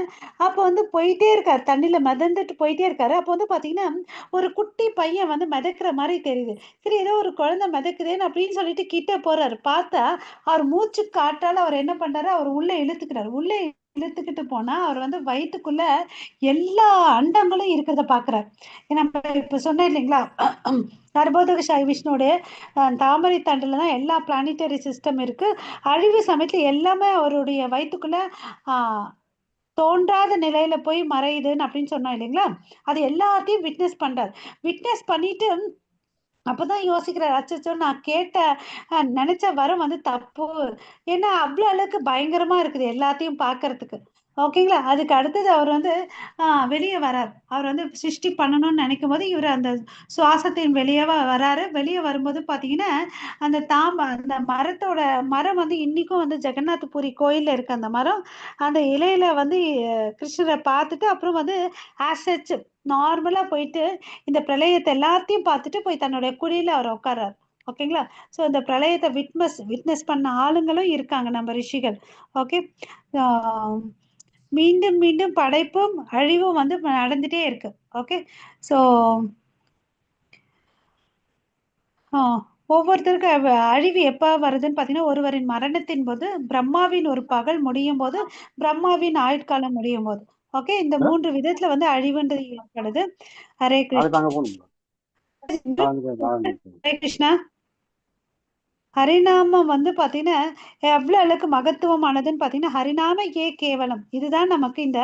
அப்போ வந்து போயிட்டே இருக்காரு, தண்ணியில மிதந்துட்டு போயிட்டே இருக்காரு. அப்போ வந்து பாத்தீங்கன்னா ஒரு குட்டி பையன் வந்து மிதக்கிற மாதிரி தெரியுது. சரி ஏதோ ஒரு குழந்தை மிதக்குதேன்னு அப்படின்னு சொல்லிட்டு கிட்ட போறாரு. பார்த்தா அவர் மூச்சு காட்டால அவர் என்ன பண்றாரு, அவர் உள்ள இழுத்துக்கிறாரு. உள்ள இழுத்துக்கிட்டு போனா அவர் வந்து வயிற்றுக்குள்ள எல்லா அண்டங்களும் இருக்கிறத பாக்குறாரு. நம்ம இப்ப சொன்னேன் இல்லைங்களா, கர்ப்போதக சாய் விஷ்ணுடைய தாமரை தண்டுல தான் எல்லா பிளானிட்டரி சிஸ்டம் இருக்கு. அழிவு சமயத்துல எல்லாமே அவருடைய வயிற்றுக்குள்ள தோன்றாத நிலையில போய் மறையுதுன்னு அப்படின்னு சொன்னோம் இல்லைங்களா, அது எல்லாத்தையும் விட்னஸ் பண்றாரு. விட்னஸ் பண்ணிட்டு அப்பதான் யோசிக்கிறார், அச்சச்சோ நான் கேட்ட நினைச்ச வரம் வந்து தப்பு. ஏன்னா அவ்வளவு அளவுக்கு பயங்கரமா இருக்குது எல்லாத்தையும் பார்க்கிறதுக்கு. ஓகேங்களா, அதுக்கு அடுத்தது அவர் வந்து வெளியே வரார். அவர் வந்து சிருஷ்டி பண்ணணும்னு நினைக்கும் போது இவர் அந்த சுவாசத்தின் வெளியே வராரு. வெளியே வரும்போது பாத்தீங்கன்னா அந்த மரம் வந்து இன்னைக்கும் வந்து ஜெகநாதபுரி கோயில்ல இருக்கு அந்த மரம். அந்த இலையில வந்து கிருஷ்ணரை பார்த்துட்டு அப்புறம் வந்து ஆசச் நார்மலா போயிட்டு இந்த பிரளயத்தை எல்லாத்தையும் பார்த்துட்டு போய் தன்னுடைய குடியில அவர் உட்கார்றாரு. ஓகேங்களா, ஸோ இந்த பிரளயத்தை விட்னஸ் பண்ண ஆளுங்களும் இருக்காங்க நம்ம ரிஷிகள். ஓகே, மீண்டும் மீண்டும் படைப்பும் அழிவும் வந்து நடந்துட்டே இருக்கு. ஓகே, ஸோ ஒவ்வொருத்தருக்கும் அழிவு எப்ப வருதுன்னு பாத்தீங்கன்னா ஒருவரின் மரணத்தின் போது, பிரம்மாவின் ஒரு பகல் முடியும் போது, பிரம்மாவின் ஆயுட்காலம் முடியும் போது. ஓகே, இந்த 3 விதத்துல வந்து அழிவுன்றது ஏற்படுது. ஹரே கிருஷ்ணா. ஹரே கிருஷ்ணா. ஹரிநாமம் வந்து பாத்தீங்கன்னா எவ்வளவு அளவுக்கு மகத்துவமானதுன்னு பாத்தீங்கன்னா, ஹரிநாம கேவலம், இதுதான் நமக்கு இந்த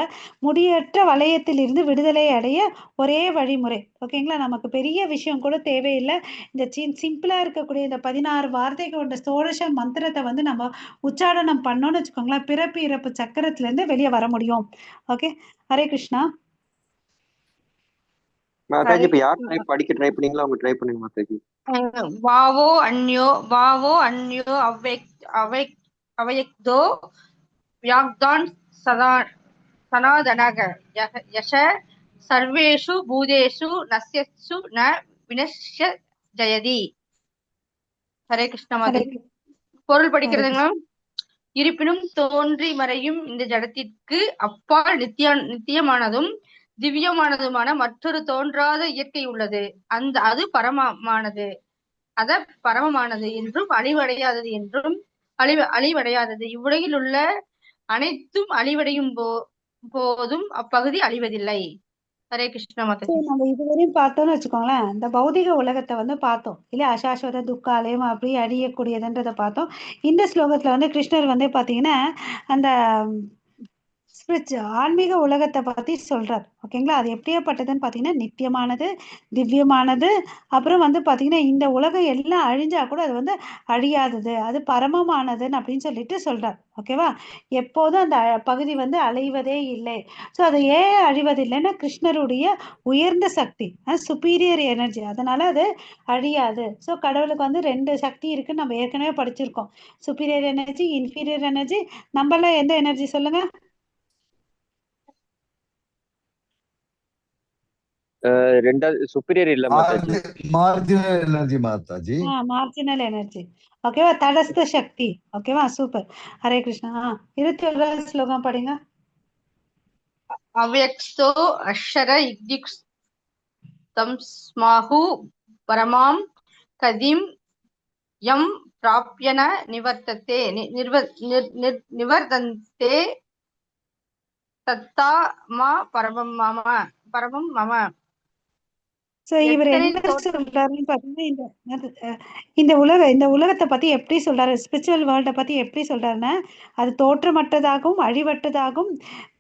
முடியற்ற வளையத்தில் இருந்து விடுதலை அடைய ஒரே வழிமுறை. ஓகேங்களா, நமக்கு பெரிய விஷயம் கூட தேவையில்லை. இந்த சிம்பிளா இருக்கக்கூடிய இந்த 16 வார்த்தை கொண்ட சோடச மந்திரத்தை வந்து நம்ம உச்சாரணம் பண்ணோம்னு வச்சுக்கோங்களேன், பிறப்பு இறப்பு சக்கரத்துல இருந்து வெளியே வர முடியும். ஓகே, ஹரே கிருஷ்ணா. மாதாஜி இப்ப யார் படிக்க ட்ரை பண்ணீங்களோ அவங்க ட்ரை பண்ணுங்க மாதாஜி. வாவோ அந்யோ அவ்யக்தோ வியாக்தான் சனாதனக யஷ சர்வேஷு பூதேஷு நஸ்யசு ந வினஷ்ய ஜயதி. ஹரே கிருஷ்ண மாதாஜி. பொருள் படிக்கிறதுங்களா? இருப்பினும் தோன்றி மறையும் இந்த ஜடத்திற்கு அப்பால் நித்தியமானதும் திவ்யமானதுமான மற்றொரு தோன்றாத இயற்கை உள்ளது. அது பரமமானது என்றும் அழிவடையாதது என்றும் அழிவடையாதது. இவ்வுலகில் உள்ள அனைத்தும் அழிவடையும் போதும் அப்பகுதி அழிவதில்லை. ஹரே கிருஷ்ணா ஸோ மாதாஜி. நம்ம இதுவரையும் பார்த்தோம்னு வச்சுக்கோங்களேன், இந்த பௌதிக உலகத்தை வந்து பார்த்தோம் இல்லையா, அசாஸ்வத துக்காலயம் அப்படி அழியக்கூடியதுன்றதை பார்த்தோம். இந்த ஸ்லோகத்துல வந்து கிருஷ்ணர் வந்து பாத்தீங்கன்னா அந்த ஆன்மீக உலகத்தை பத்தி சொல்றார். ஓகேங்களா, அது எப்படியாப்பட்டதுன்னு பாத்தீங்கன்னா நித்தியமானது, திவ்யமானது. அப்புறம் வந்து பாத்தீங்கன்னா இந்த உலகம் எல்லாம் அழிஞ்சா கூட அது வந்து அழியாதது, அது பரமமானதுன்னு அப்படின்னு சொல்லிட்டு சொல்றார். ஓகேவா, எப்போதும் அந்த பகுதி வந்து அழிவதே இல்லை. ஸோ அது ஏன் அழிவதில்லைன்னா கிருஷ்ணருடைய உயர்ந்த சக்தி, சுப்பீரியர் எனர்ஜி, அதனால அது அழியாது. ஸோ கடவுளுக்கு வந்து 2 சக்தி இருக்குன்னு நம்ம ஏற்கனவே படிச்சிருக்கோம், சுப்பீரியர் எனர்ஜி, இன்ஃபீரியர் எனர்ஜி. நம்மள எந்த எனர்ஜி சொல்லுங்க? ரெண்டாவது சுப்பீரியர் இல்ல Mataji. Marginal energy Mataji. Marginal energy. ஓகேவா, தடஸ்த சக்தி. ஓகேவா, சூப்பர். ஹரே கிருஷ்ணா. 21வது ஸ்லோகம் படிங்க. அவ்யக்தோ அக்ஷர இத்யுக்தம் ஸ்மாஹு பரமாம் கதிம் யம் பிராப்யன நிவர்த்ததே நிவர்தந்தே தத்தா மா பரமம் மம. சோ இவர் எத்தனை என்ன சொல்றாருன்னு பாத்தீங்கன்னா இந்த உலகத்தை பத்தி எப்படி சொல்றாரு, ஸ்பிரிச்சுவல் வேர்ல்ட பத்தி எப்படி சொல்றாருன்னா, அது தோற்றமற்றதாகவும் அழிவற்றதாகவும்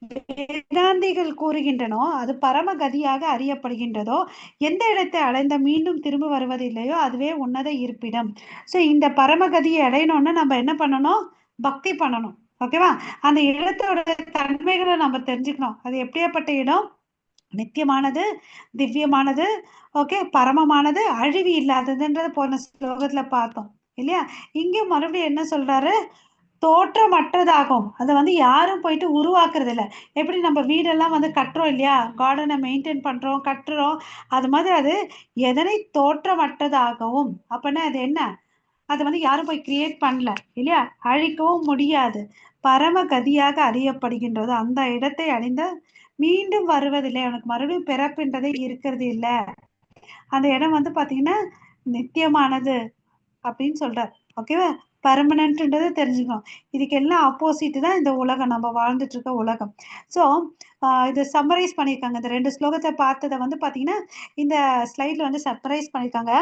வேதாந்திகள் கூறுகின்றனோ அது பரமகதியாக அறியப்படுகின்றதோ, எந்த இடத்தை அடைந்த மீண்டும் திரும்ப வருவதில்லையோ அதுவே உன்னத இருப்பிடம். ஸோ இந்த பரமகதியை அடையணும்னா நம்ம என்ன பண்ணணும், பக்தி பண்ணணும். ஓகேவா, அந்த இடத்தோட தன்மைகளை நம்ம தெரிஞ்சுக்கணும். அது எப்படியாப்பட்ட இடம், நித்தியமானது, திவ்யமானது, ஓகே, பரமமானது, அழிவு இல்லாததுன்றது போன ஸ்லோகத்துல பார்த்தோம் இல்லையா. இங்கேயும் மறுபடியும் என்ன சொல்றாரு, தோற்றமற்றதாகும். அதை வந்து யாரும் போயிட்டு உருவாக்குறது இல்லை. எப்படி நம்ம வீடெல்லாம் வந்து கட்டுறோம் இல்லையா, கார்டனை மெயின்டைன் பண்றோம், கட்டுறோம், அது மாதிரி அது எதனை தோற்றமற்றதாகவும். அப்படின்னா அது என்ன, அதை வந்து யாரும் போய் கிரியேட் பண்ணல இல்லையா, அழிக்கவும் முடியாது, பரம கதியாக அறியப்படுகின்றது. அந்த இடத்தை அடைந்த மீண்டும் வருவதில்லை, அவனுக்கு மறுபடியும் பிறப்புன்றதே இருக்கிறது இல்லை. அந்த இடம் வந்து பாத்தீங்கன்னா நித்தியமானது அப்படின்னு சொல்றார். ஓகேவா, பர்மனன்ட்ன்றது தெரிஞ்சுக்கணும். இதுக்கு எல்லாம் ஆப்போசிட் தான் இந்த உலகம், நம்ம வாழ்ந்துட்டு இருக்க உலகம். ஸோ இதை சம்மரைஸ் பண்ணியிருக்காங்க. இந்த 2 ஸ்லோகத்தை பார்த்ததை வந்து பார்த்தீங்கன்னா இந்த ஸ்லைட்ல வந்து சம்மரைஸ் பண்ணியிருக்காங்க.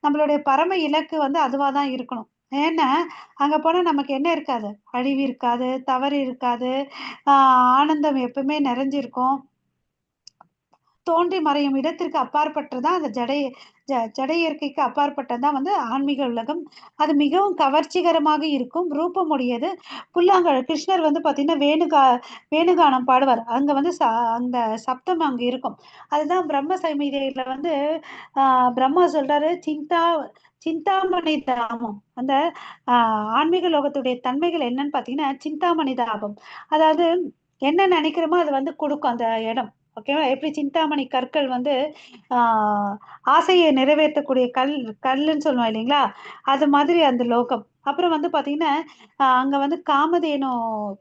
நம்மளுடைய பரம இலக்கு வந்து அதுவாக தான் இருக்கணும். ஏன்னா அங்க போனா நமக்கு என்ன இருக்காது, அழிவு இருக்காது, தவறு இருக்காது, ஆனந்தம் எப்பவுமே நிறைஞ்சிருக்கும். தோன்றி மறையும் இடத்திற்கு அப்பாற்பட்டதான் அந்த ஜட இயற்கைக்கு அப்பாற்பட்டதான் வந்து ஆன்மீக உலகம். அது மிகவும் கவர்ச்சிகரமாக இருக்கும், ரூபமுடையது. புல்லாங்கழல் கிருஷ்ணர் வந்து பாத்தீங்கன்னா வேணுகானம் பாடுவார். அங்க வந்து அந்த சப்தம் அங்க இருக்கும். அதுதான் பிரம்ம சமீதையில வந்து பிரம்மா சொல்றாரு, சிந்தாமணி தாபம். அந்த ஆன்மீக லோகத்துடைய தன்மைகள் என்னன்னு பாத்தீங்கன்னா சிந்தாமணி தாபம். அதாவது என்ன நினைக்கிறோமோ அது வந்து கொடுக்கும் அந்த இடம். ஓகேவா, எப்படி சிந்தாமணி கற்கள் வந்து ஆசையை நிறைவேற்றக்கூடிய கல்லுன்னு சொல்லுவோம் இல்லைங்களா, அது மாதிரி அந்த லோகம். அப்புறம் வந்து பாத்தீங்கன்னா அங்க வந்து காமதேனு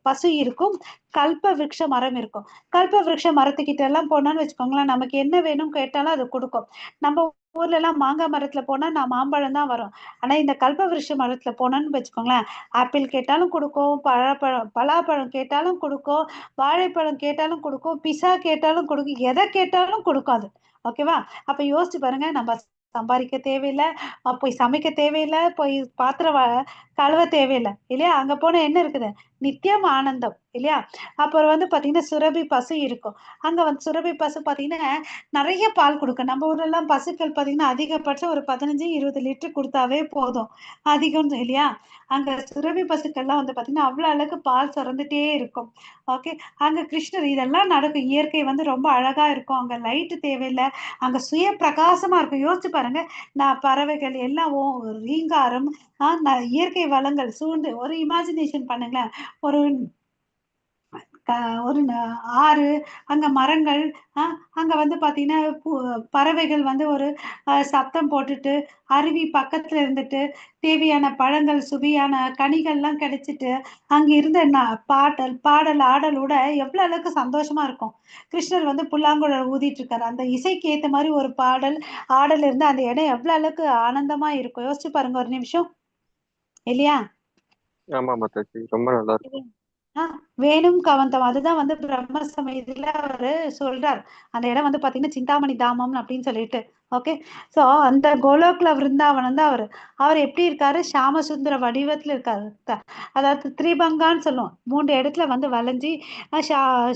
பசு இருக்கும், கல்ப விருட்ச மரம் இருக்கும். கல்ப விருட்ச மரத்துக்கிட்ட எல்லாம் போனோம்னு வச்சுக்கோங்களேன், நமக்கு என்ன வேணும் கேட்டாலும் அது கொடுக்கும். நம்ம ஊர்ல எல்லாம் மாங்காய் மரத்துல போனா மாம்பழம் தான் வரும். ஆனா இந்த கல்ப விருட்ச மரத்துல போனோம்னு வச்சுக்கோங்களேன், ஆப்பிள் கேட்டாலும் கொடுக்கும், பலாப்பழம் கேட்டாலும் கொடுக்கும், வாழைப்பழம் கேட்டாலும் கொடுக்கும், பிஸா கேட்டாலும் கொடுக்கும், எதை கேட்டாலும் கொடுக்கும் அது. ஓகேவா, அப்ப யோசிச்சு பாருங்க, நம்ம சம்பாதிக்க தேவையில்லை, போய் சமைக்க தேவையில்லை, போய் பாத்திரம் கழுவ தேவையில்லை இல்லையா. அங்க போன என்ன இருக்குது, நித்தியம் ஆனந்தம் இல்லையா. அப்புறம் வந்து பாத்தீங்கன்னா சுரபி பசு இருக்கும். அங்க வந்து சுரபி பசு பாத்தீங்கன்னா நிறைய பால் கொடுக்கும். நம்ம ஊர்ல எல்லாம் பசுக்கள் பாத்தீங்கன்னா அதிகபட்சம் ஒரு 15-20 லிட்டர் கொடுத்தாவே போதும், அதிகம் இல்லையா. அங்க சுரபி பசுக்கள்லாம் வந்து பாத்தீங்கன்னா அவ்வளவு அளவுக்கு பால் சுரந்துட்டே இருக்கும். ஓகே, அங்க கிருஷ்ணர் இதெல்லாம் நடக்கும். இயற்கை வந்து ரொம்ப அழகா இருக்கும், அங்க லைட்டு தேவையில்லை, அங்க சுய பிரகாசமா இருக்கும். யோசிச்சு பாருங்க, நான் பறவைகள் எல்லாம் ரீங்காரம், இயற்கை வளங்கள் சூழ்ந்து ஒரு இமேஜினேஷன் பண்ணுங்களேன். ஒரு ஒரு ஆறு, அங்க மரங்கள், அங்க வந்து பாத்தீங்கன்னா பறவைகள் வந்து ஒரு சத்தம் போட்டுட்டு, அருவி பக்கத்துல இருந்துட்டு, தேவையான பழங்கள் சுவையான கனிகள்லாம் கிடைச்சிட்டு, அங்க இருந்த பாடல் ஆடலோட எவ்வளவு அளவுக்கு சந்தோஷமா இருக்கும். கிருஷ்ணர் வந்து புல்லாங்குழல் ஊதிட்டு இருக்காரு, அந்த இசைக்கு ஏத்த மாதிரி ஒரு பாடல் ஆடல் இருந்து அந்த இடம் எவ்வளவு அளவுக்கு ஆனந்தமா இருக்கும். யோசிச்சு பாருங்க ஒரு நிமிஷம் இல்லையா. ஆமா மாதாஜி, ரொம்ப நல்லா இருக்கும். வேணும் கவந்தம் அதுதான் வந்து பிரம்ம சமயத்துல அவரு சொல்றார். அந்த இடம் வந்து பாத்தீங்கன்னா சிந்தாமணி தாமம் அப்படின்னு சொல்லிட்டு. ஓகே. சோ அந்த கோலோக்ல விருந்தாவன் வந்து அவர் எப்படி இருக்காரு? ஷாமசுந்தர வடிவத்துல இருக்காரு. அதாவது திரிபங்கான்னு சொல்லுவோம். 3 இடத்துல வந்து வளைஞ்சி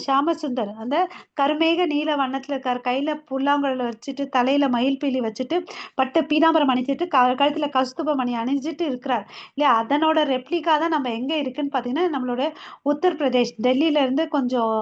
ஷாமசுந்தர் அந்த கருமேக நீல வண்ணத்துல இருக்காரு. கையில புல்லாங்குழல் வச்சுட்டு தலையில மயில் பீலி வச்சுட்டு பட்டு பீதாம்பரம் அணிஞ்சிட்டு கழுத்துல கஸ்தூப மணி அணிஞ்சிட்டு இருக்கிறார் இல்லையா? அதனோட ரெப்ளிகா தான் நம்ம எங்க இருக்குன்னு பாத்தீங்கன்னா நம்மளோட உத்தரப்பிரதேஷ் டெல்லியில இருந்து கொஞ்சம்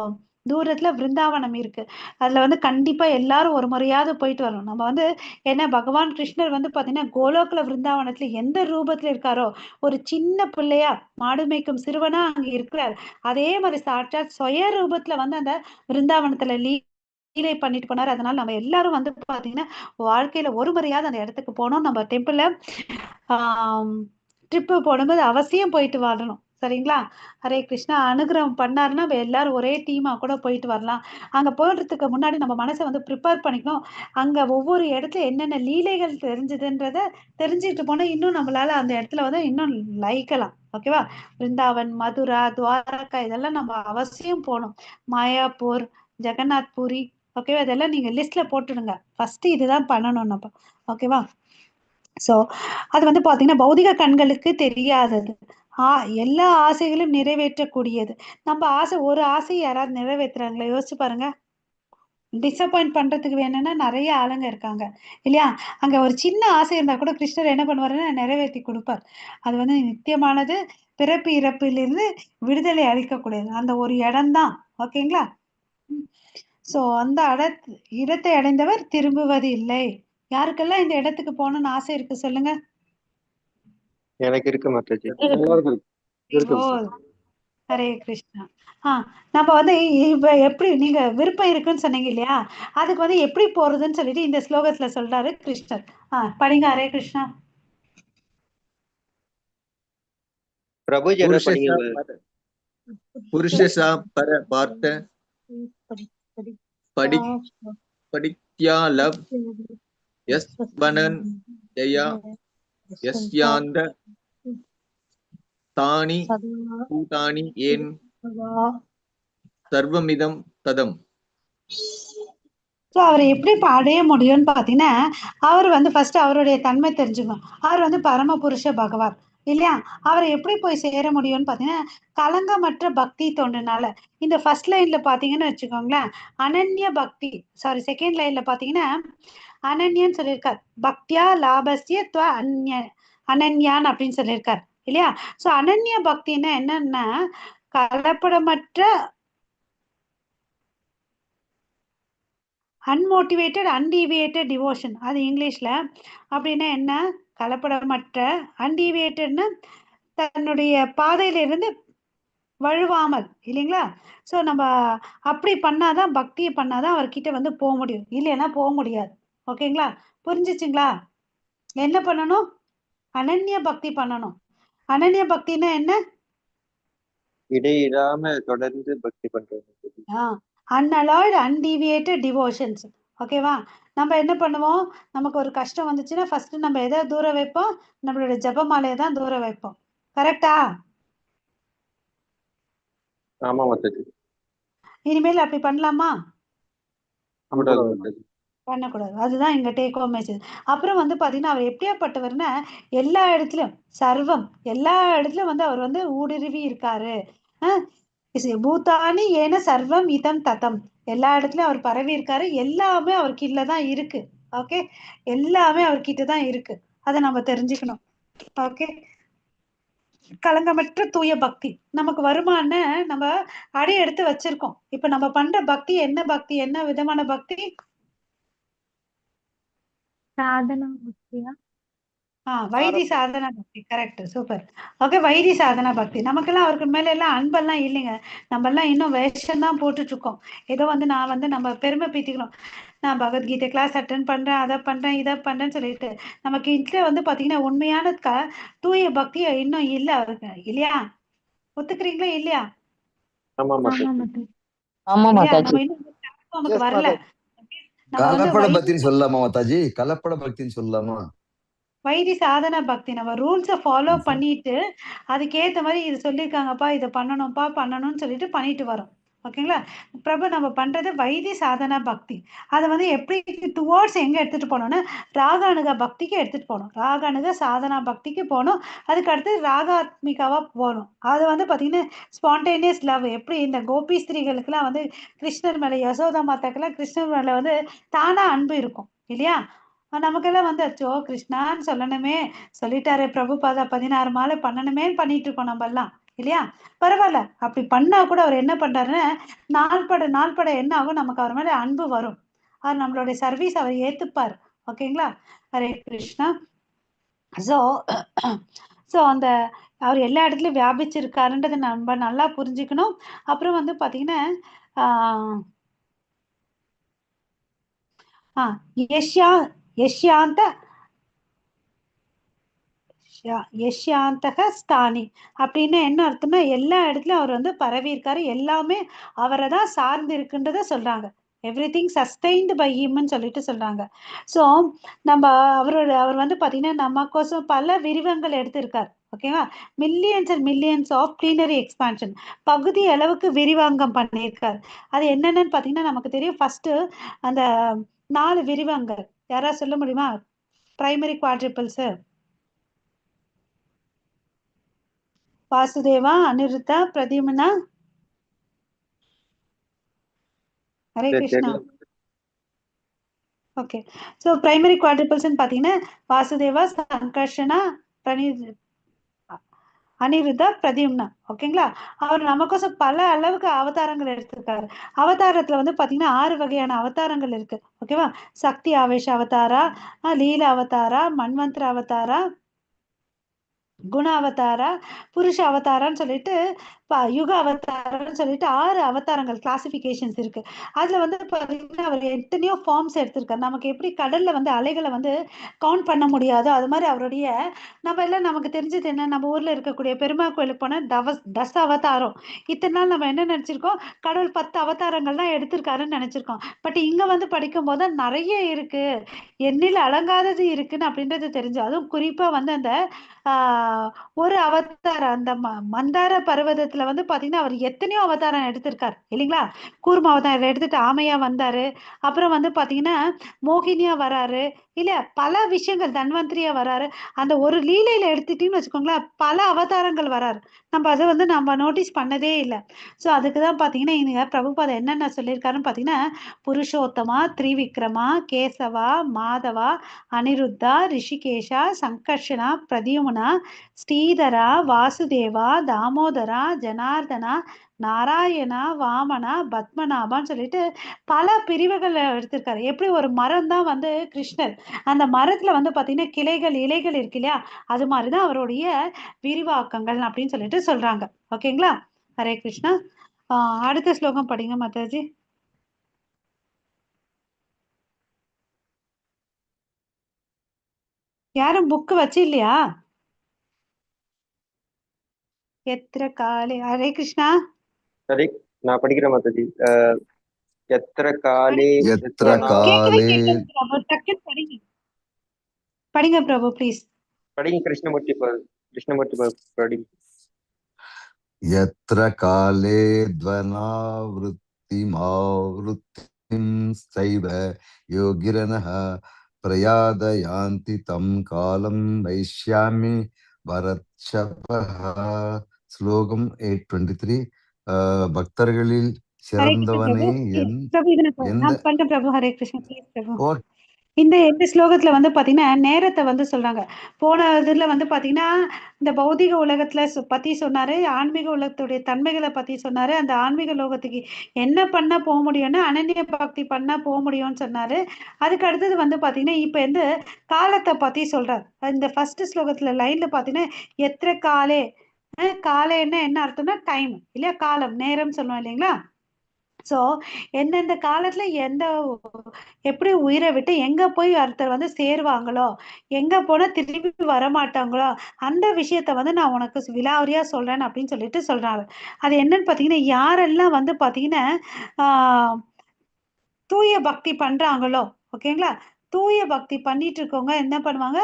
தூரத்துல பிருந்தாவனம் இருக்கு. அதுல வந்து கண்டிப்பா எல்லாரும் ஒரு முறையாவது போயிட்டு வரணும். நம்ம வந்து ஏன்னா பகவான் கிருஷ்ணர் வந்து பாத்தீங்கன்னா கோலோக்ல பிருந்தாவனத்துல எந்த ரூபத்துல இருக்காரோ ஒரு சின்ன பிள்ளையா மாடு மேய்க்கும் சிறுவனா அங்க இருக்கிறார். அதே மாதிரி சாட்சாத் சுய ரூபத்துல வந்து அந்த பிருந்தாவனத்துல லீலை பண்ணிட்டு போனார். அதனால நம்ம எல்லாரும் வந்து பாத்தீங்கன்னா வாழ்க்கையில ஒரு முறையாவது அந்த இடத்துக்கு போனோம். நம்ம டெம்பிள்ல ட்ரிப்பு போடும்போது அவசியம் போயிட்டு வரணும். சரிங்களா? ஹரே கிருஷ்ணா. அனுகிரகம் பண்ணாருன்னா நம்ம எல்லாரும் ஒரே டீமா கூட போயிட்டு வரலாம். அங்க போடுறதுக்கு முன்னாடி நம்ம மனசை வந்து ப்ரிப்பேர் பண்ணிக்கணும். அங்க ஒவ்வொரு இடத்துல என்னென்ன லீலைகள் தெரிஞ்சதுன்றத தெரிஞ்சுட்டு போனா இன்னும் நம்மளால அந்த இடத்துல வந்து இன்னும் லைக்கலாம். ஓகேவா? பிருந்தாவன், மதுரா, துவாரகா இதெல்லாம் நம்ம அவசியம் போகணும். மாயாப்பூர், ஜெகநாத் பூரி, ஓகேவா? இதெல்லாம் நீங்க லிஸ்ட்ல போட்டுடுங்க. ஃபர்ஸ்ட் இதுதான் பண்ணணும் நம்ம. ஓகேவா? சோ அது வந்து பாத்தீங்கன்னா பௌதிக கண்களுக்கு தெரியாதது. எல்லா ஆசைகளும் நிறைவேற்றக்கூடியது. நம்ம ஒரு ஆசையை யாராவது நிறைவேற்றுறாங்களா? யோசிச்சு பாருங்க. டிசப்பாயிண்ட் பண்றதுக்கு வேணும்னா நிறைய ஆளுங்க இருக்காங்க இல்லையா? அங்க ஒரு சின்ன ஆசை இருந்தா கூட கிருஷ்ணர் என்ன பண்ணுவாருன்னா நிறைவேற்றி கொடுப்பார். அது வந்து நித்தியமானது. பிறப்பு இறப்பிலிருந்து விடுதலை அளிக்கக்கூடியது அந்த ஒரு இடம்தான். ஓகேங்களா? சோ அந்த இடத்தை அடைந்தவர் திரும்புவது இல்லை. யாருக்கெல்லாம் இந்த இடத்துக்கு போகணும்னு ஆசை இருக்கு சொல்லுங்க. எனக்கு இருக்கு மாதாஜி. ஹரே கிருஷ்ணா. நம்ம வந்து இப்ப எப்படி நீங்க விருப்பம் இருக்குன்னு சொன்னீங்க இல்லையா? அதுக்கு வந்து எப்படி போறதுன்னு சொல்லிட்டு இந்த ஸ்லோகத்துல சொல்றாரு கிருஷ்ணர். படிங்க ஹரே கிருஷ்ணா. பிரபு ஜெரா படிங்க. புருஷசா பர பார்த்த படித்யா லவ் எஸ் வனன் ஜயா யஸ்யாந்த தானி பூதானி ஏன் சர்வமிதம் ததம். ஸோ அவரை எப்படி அடைய முடியும்னு பார்த்தீங்கன்னா அவர் வந்து ஃபர்ஸ்ட் அவருடைய தன்மை தெரிஞ்சுக்கணும். அவர் வந்து பரமபுருஷ பகவான் இல்லையா? அவரை எப்படி போய் சேர முடியும்னு பார்த்தீங்கன்னா களங்கமற்ற பக்தி தோன்றினால. இந்த ஃபர்ஸ்ட் லைன்ல பார்த்தீங்கன்னு வச்சுக்கோங்களேன் அனன்ய பக்தி, சாரி செகண்ட் லைன்ல பார்த்தீங்கன்னா அனன்யன்னு சொல்லியிருக்கார். பக்தியா லாபஸ்ய துவ அனன்யான் அப்படின்னு சொல்லியிருக்கார் இல்லையா? ஸோ அனன்ய பக்தின்னா என்னன்னா கலப்படமற்ற அன்மோட்டிவேட்டட் அன்டிவியேட்டட் டிவோஷன். அது இங்கிலீஷ்ல. அப்படின்னா என்ன? கலப்படமற்ற அன்டிவியேட்டட்னா தன்னுடைய பாதையிலிருந்து வழுவாமல் இல்லைங்களா? ஸோ நம்ம அப்படி பண்ணாதான் பக்தியை பண்ணாதான் அவர்கிட்ட வந்து போக முடியும். இல்லைன்னா போக முடியாது. ஓகேங்களா? புரிஞ்சிச்சுங்களா? என்ன பண்ணணும்? அனன்ய பக்தி பண்ணணும். அனன்ய பக்தின்னா என்ன? இடையிடாம தொடர்ந்து பக்தி பண்றது. அன்அலாய்டு அன்டிவியேட்டட் டிவோஷன்ஸ். ஓகேவா? நம்ம என்ன பண்ணுவோம்? நமக்கு ஒரு கஷ்டம் வந்துச்சுன்னா ஃபர்ஸ்ட் நம்ம எதை தூர வைப்போம்? நம்மளோட ஜபமாலையை தான் தூர வைப்போம். கரெக்டா? ஆமா மாதாஜி. இனிமேல் அப்படி பண்ணலாமா? பண்ணக்கூடாது. அதுதான் இங்க டேக் ஹோம் மெசேஜ். அப்புறம் வந்து பாத்தீங்கன்னா அவர் எப்படியாப்பட்டவர்னா எல்லா இடத்துலயும் சர்வம் எல்லா இடத்துலயும் வந்து அவர் வந்து ஊடுருவி இருக்காரு. பூதானி ஏன சர்வம் இதம் ததம். எல்லா இடத்துலயும் அவர் பரவி இருக்காரு. எல்லாமே அவர் கீழ தான் இருக்கு. ஓகே? எல்லாமே அவர்கிட்ட தான் இருக்கு. அதை நம்ம தெரிஞ்சுக்கணும். ஓகே? களங்கமற்ற தூய பக்தி நமக்கு வருமானு நம்ம அடி எடுத்து வச்சிருக்கோம். இப்ப நம்ம பண்ற பக்தி என்ன பக்தி? என்ன விதமான பக்தி? சாதனா பக்தியா? வைதி சாதனா பக்தி. Correct. Super. Okay. Why this Sadhana பக்தி. நமக்கெல்லாம் அவருக்கு மேல எல்லாம் அன்பெல்லாம் இல்லைங்க. நம்ம எல்லாம் இன்னும் வேஷம் தான் போட்டுட்டு இருக்கோம். ஏதோ வந்து நான் வந்து நம்ம பெருமை பீத்திக்கணும். நான் பகவத்கீதை கிளாஸ் அட்டன் பண்றேன், அதை பண்றேன், இதை பண்றேன்னு சொல்லிட்டு நமக்கு இதுல வந்து பாத்தீங்கன்னா உண்மையான தூய பக்தி இன்னும் இல்ல அவருக்கு இல்லையா? ஒத்துக்கிறீங்களா இல்லையா? நம்ம இன்னும் நமக்கு வரல. கலப்பட பக்தின்னு சொல்லலாமா மாதாஜி? கலப்பட பக்தின்னு சொல்லலாமா? வைதி சாதன பக்தி. நம்ம ரூல்ஸை ஃபாலோ பண்ணிட்டு அதுக்கேற்ற மாதிரி இது சொல்லியிருக்காங்கப்பா, இதை பண்ணணும்ப்பா பண்ணணும்னு சொல்லிட்டு பண்ணிட்டு வரோம். ஓகேங்களா? பிரபு நம்ம பண்றது வைதி சாதன பக்தி. அதை வந்து எப்படி டுவோர்ட்ஸ் எங்க எடுத்துட்டு போனோம்னா ராகானுக பக்திக்கு எடுத்துட்டு போகணும். ராகானுக சாதனா பக்திக்கு போகணும். அதுக்கு அடுத்து ராகாத்மிகாவா போகணும். அது வந்து பார்த்தீங்கன்னா ஸ்பான்டேனியஸ் லவ். எப்படி இந்த கோபி ஸ்திரீகளுக்கெல்லாம் வந்து கிருஷ்ணர் மேலே, யசோதா மாதாக்கெல்லாம் கிருஷ்ணர் மேலே வந்து தானா அன்பு இருக்கும் இல்லையா? நமக்கெல்லாம் வந்து அச்சோ கிருஷ்ணான்னு சொல்லணுமே, சொல்லிட்டாரு பிரபுபாதா 16 மாலை பண்ணணுமேன்னு பண்ணிட்டு இருக்கோம் நம்ம எல்லாம் இல்லையா? பரவாயில்ல, அப்படி பண்ணா கூட அவர் என்ன பண்றாருன்னா நாள்பட என்ன ஆகும், நமக்கு அவர் மேல அன்பு வரும். அவர் நம்மளுடைய சர்வீஸ் அவர் ஏத்துப்பார். ஓகேங்களா? ஹரே கிருஷ்ணா. ஸோ ஸோ அந்த அவர் எல்லா இடத்துலயும் வியாபிச்சிருக்காருன்றதை நம்ம நல்லா புரிஞ்சுக்கணும். அப்புறம் வந்து பாத்தீங்கன்னா யஷ்யா யஷ்யாந்த யஷ்யாந்தக ஸ்தானி அப்படின்னு என்ன அர்த்தம்னா எல்லா இடத்துலயும் அவர் வந்து பரவி இருக்காரு. எல்லாமே அவரை தான் சார்ந்து இருக்குன்றத சொல்றாங்க. எவ்ரிதிங் சஸ்டைன்டு பை ஹிம்னு சொல்லிட்டு சொல்றாங்க. ஸோ நம்ம அவர் வந்து பாத்தீங்கன்னா நமக்கோசம் பல விரிவங்கள் எடுத்திருக்காரு. ஓகேவா? Millions and millions of plenary expansion, பகுதி அளவுக்கு விரிவாங்கம் பண்ணியிருக்காரு. அது என்னென்னு பாத்தீங்கன்னா நமக்கு தெரியும். ஃபர்ஸ்ட் அந்த 4 விரிவங்கள் யாராவது சொல்ல முடியுமா? Primary quadruples Vasudeva, Aniruddha, Pradyumna. Hare Krishna. Okay. So primary குவாட்ரிபிள்ஸ்ன்னு பார்த்தீங்கன்னா வாசுதேவா, சங்கர்ஷனா, அனிருத்தா, பிரதிம்னா. ஓகேங்களா? அவர் நமக்கோசம் பல அளவுக்கு அவதாரங்கள் எடுத்திருக்காரு. அவதாரத்துல வந்து பாத்தீங்கன்னா 6 வகையான அவதாரங்கள் இருக்கு. ஓகேவா? சக்தி ஆவேஷ அவதாரா, லீல அவதாரா, மன்வந்திர அவதாரா, குண அவதாரா, புருஷ அவதாரான்னு சொல்லிட்டு யுக அவதாரம்னு சொல்லிட்டு 6 அவதாரங்கள் கிளாசிபிகேஷன்ஸ் இருக்கு. அதுல வந்து பாத்தீங்கன்னா அவர் எத்தனையோ ஃபார்ம்ஸ் எடுத்திருக்காரு. நமக்கு எப்படி கடல்ல வந்து அலைகளை வந்து கவுண்ட் பண்ண முடியாதோ அது மாதிரி அவருடைய நம்ம எல்லாம் நமக்கு தெரிஞ்சது என்ன, நம்ம ஊர்ல இருக்கக்கூடிய பெருமாள் கோயிலுக்கு போன தச அவதாரம். இத்தனை நாள் நம்ம என்ன நினைச்சிருக்கோம், கடவுள் 10 அவதாரங்கள் தான் எடுத்திருக்காருன்னு நினைச்சிருக்கோம். பட் இங்க வந்து படிக்கும் போது நிறைய இருக்கு, எண்ணில் அடங்காதது இருக்குன்னு அப்படின்றது தெரிஞ்சு. அதுவும் குறிப்பா வந்து அந்த ஒரு அவதாரம் அந்த மந்தார பர்வதத்துல வந்து பாத்தீங்கன்னா அவர் எத்தனையோ அவதாரம் எடுத்திருக்காரு இல்லைங்களா? கூர்ம அவதாரம் எடுத்துட்டு ஆமையா வந்தாரு. அப்புறம் வந்து பாத்தீங்கன்னா மோகினியா வராரு இல்ல, பல விஷயங்கள் தன்வந்திரியா வராரு. அந்த ஒரு லீலையில எடுத்துட்டீங்கன்னு வச்சுக்கோங்களேன், பல அவதாரங்கள் வராரு. நம்ம அதை வந்து நம்ம நோட்டீஸ் பண்ணதே இல்லை. ஸோ அதுக்குதான் பாத்தீங்கன்னா இங்க பிரபுபாதா என்னென்ன சொல்லியிருக்காருன்னு பாத்தீங்கன்னா புருஷோத்தமா, திரிவிக்ரமா, கேசவா, மாதவா, அனிருத்தா, ரிஷிகேஷா, சங்கர்ஷனா, பிரதியுமனா, ஸ்ரீதரா, வாசுதேவா, தாமோதரா, ஜனார்தனா, நாராயணா, வாமனா, பத்மநாபான்னு சொல்லிட்டு பல பிரிவுகள் எடுத்திருக்காரு. எப்படி ஒரு மரம் தான் வந்து கிருஷ்ணர், அந்த மரத்துல வந்து பாத்தீங்கன்னா கிளைகள் இலைகள் இருக்கு இல்லையா, அது மாதிரிதான் அவருடைய விரிவாக்கங்கள் அப்படின்னு சொல்லிட்டு சொல்றாங்க. ஓகேங்களா? ஹரே கிருஷ்ணா. அடுத்த ஸ்லோகம் படிங்க மாதாஜி. யாரும் புக்கு வச்சு இல்லையா? எத்திர காலே. ஹரே கிருஷ்ணா. சரி, நான் படிக்கிறேன் மாதாஜி. எத்திர காலே எத்திர காலே படிங்க பிரபு ப்ளீஸ். படிங்க கிருஷ்ணமூர்த்தி படி. यत्र काले द्वनावृत्तिमावृत्तिं सैव योगिरनः प्रयादयान्ति तं कालं वैश्यामि भरतशपः. ஸ்லோகம் 823. பக்தர்களில் சிறந்தவனே பிரபு. ஹரே கிருஷ்ணா ப்ளீஸ் பிரபு. இந்த ஸ்லோகத்துல வந்து பாத்தீங்கன்னா நேரத்தை வந்து சொல்றாங்க. போன இதுல வந்து பாத்தீங்கன்னா இந்த பௌதிக உலகத்துல பத்தி சொன்னாரு, ஆன்மீக உலகத்துடைய தன்மைகளை பத்தி சொன்னாரு. அந்த ஆன்மீக லோகத்துக்கு என்ன பண்ணா போக முடியும்னா அனன்ய பக்தி பண்ணா போக முடியும்னு சொன்னாரு. அதுக்கு அடுத்தது வந்து பாத்தீங்கன்னா இப்ப வந்து காலத்தை பத்தி சொல்றாரு. இந்த ஃபர்ஸ்ட் ஸ்லோகத்துல லைன்ல பாத்தீங்கன்னா எத்திர காலே, காலேன்னா என்ன அர்த்தம்னா டைம் இல்லையா, காலம் நேரம் சொல்லுவோம் இல்லைங்களா? ஸோ எந்தெந்த காலத்துல எப்படி உயிரை விட்டு எங்க போய் ஒருத்தர் வந்து சேருவாங்களோ, எங்க போனா திரும்பி வரமாட்டாங்களோ, அந்த விஷயத்த வந்து நான் உனக்கு விலாவரியா சொல்றேன் அப்படின்னு சொல்லிட்டு சொல்றாரு. அது என்னன்னு பாத்தீங்கன்னா யாரெல்லாம் வந்து பாத்தீங்கன்னா தூய பக்தி பண்றாங்களோ, ஓகேங்களா, தூய பக்தி பண்ணிட்டு இருக்கவங்க என்ன பண்ணுவாங்க,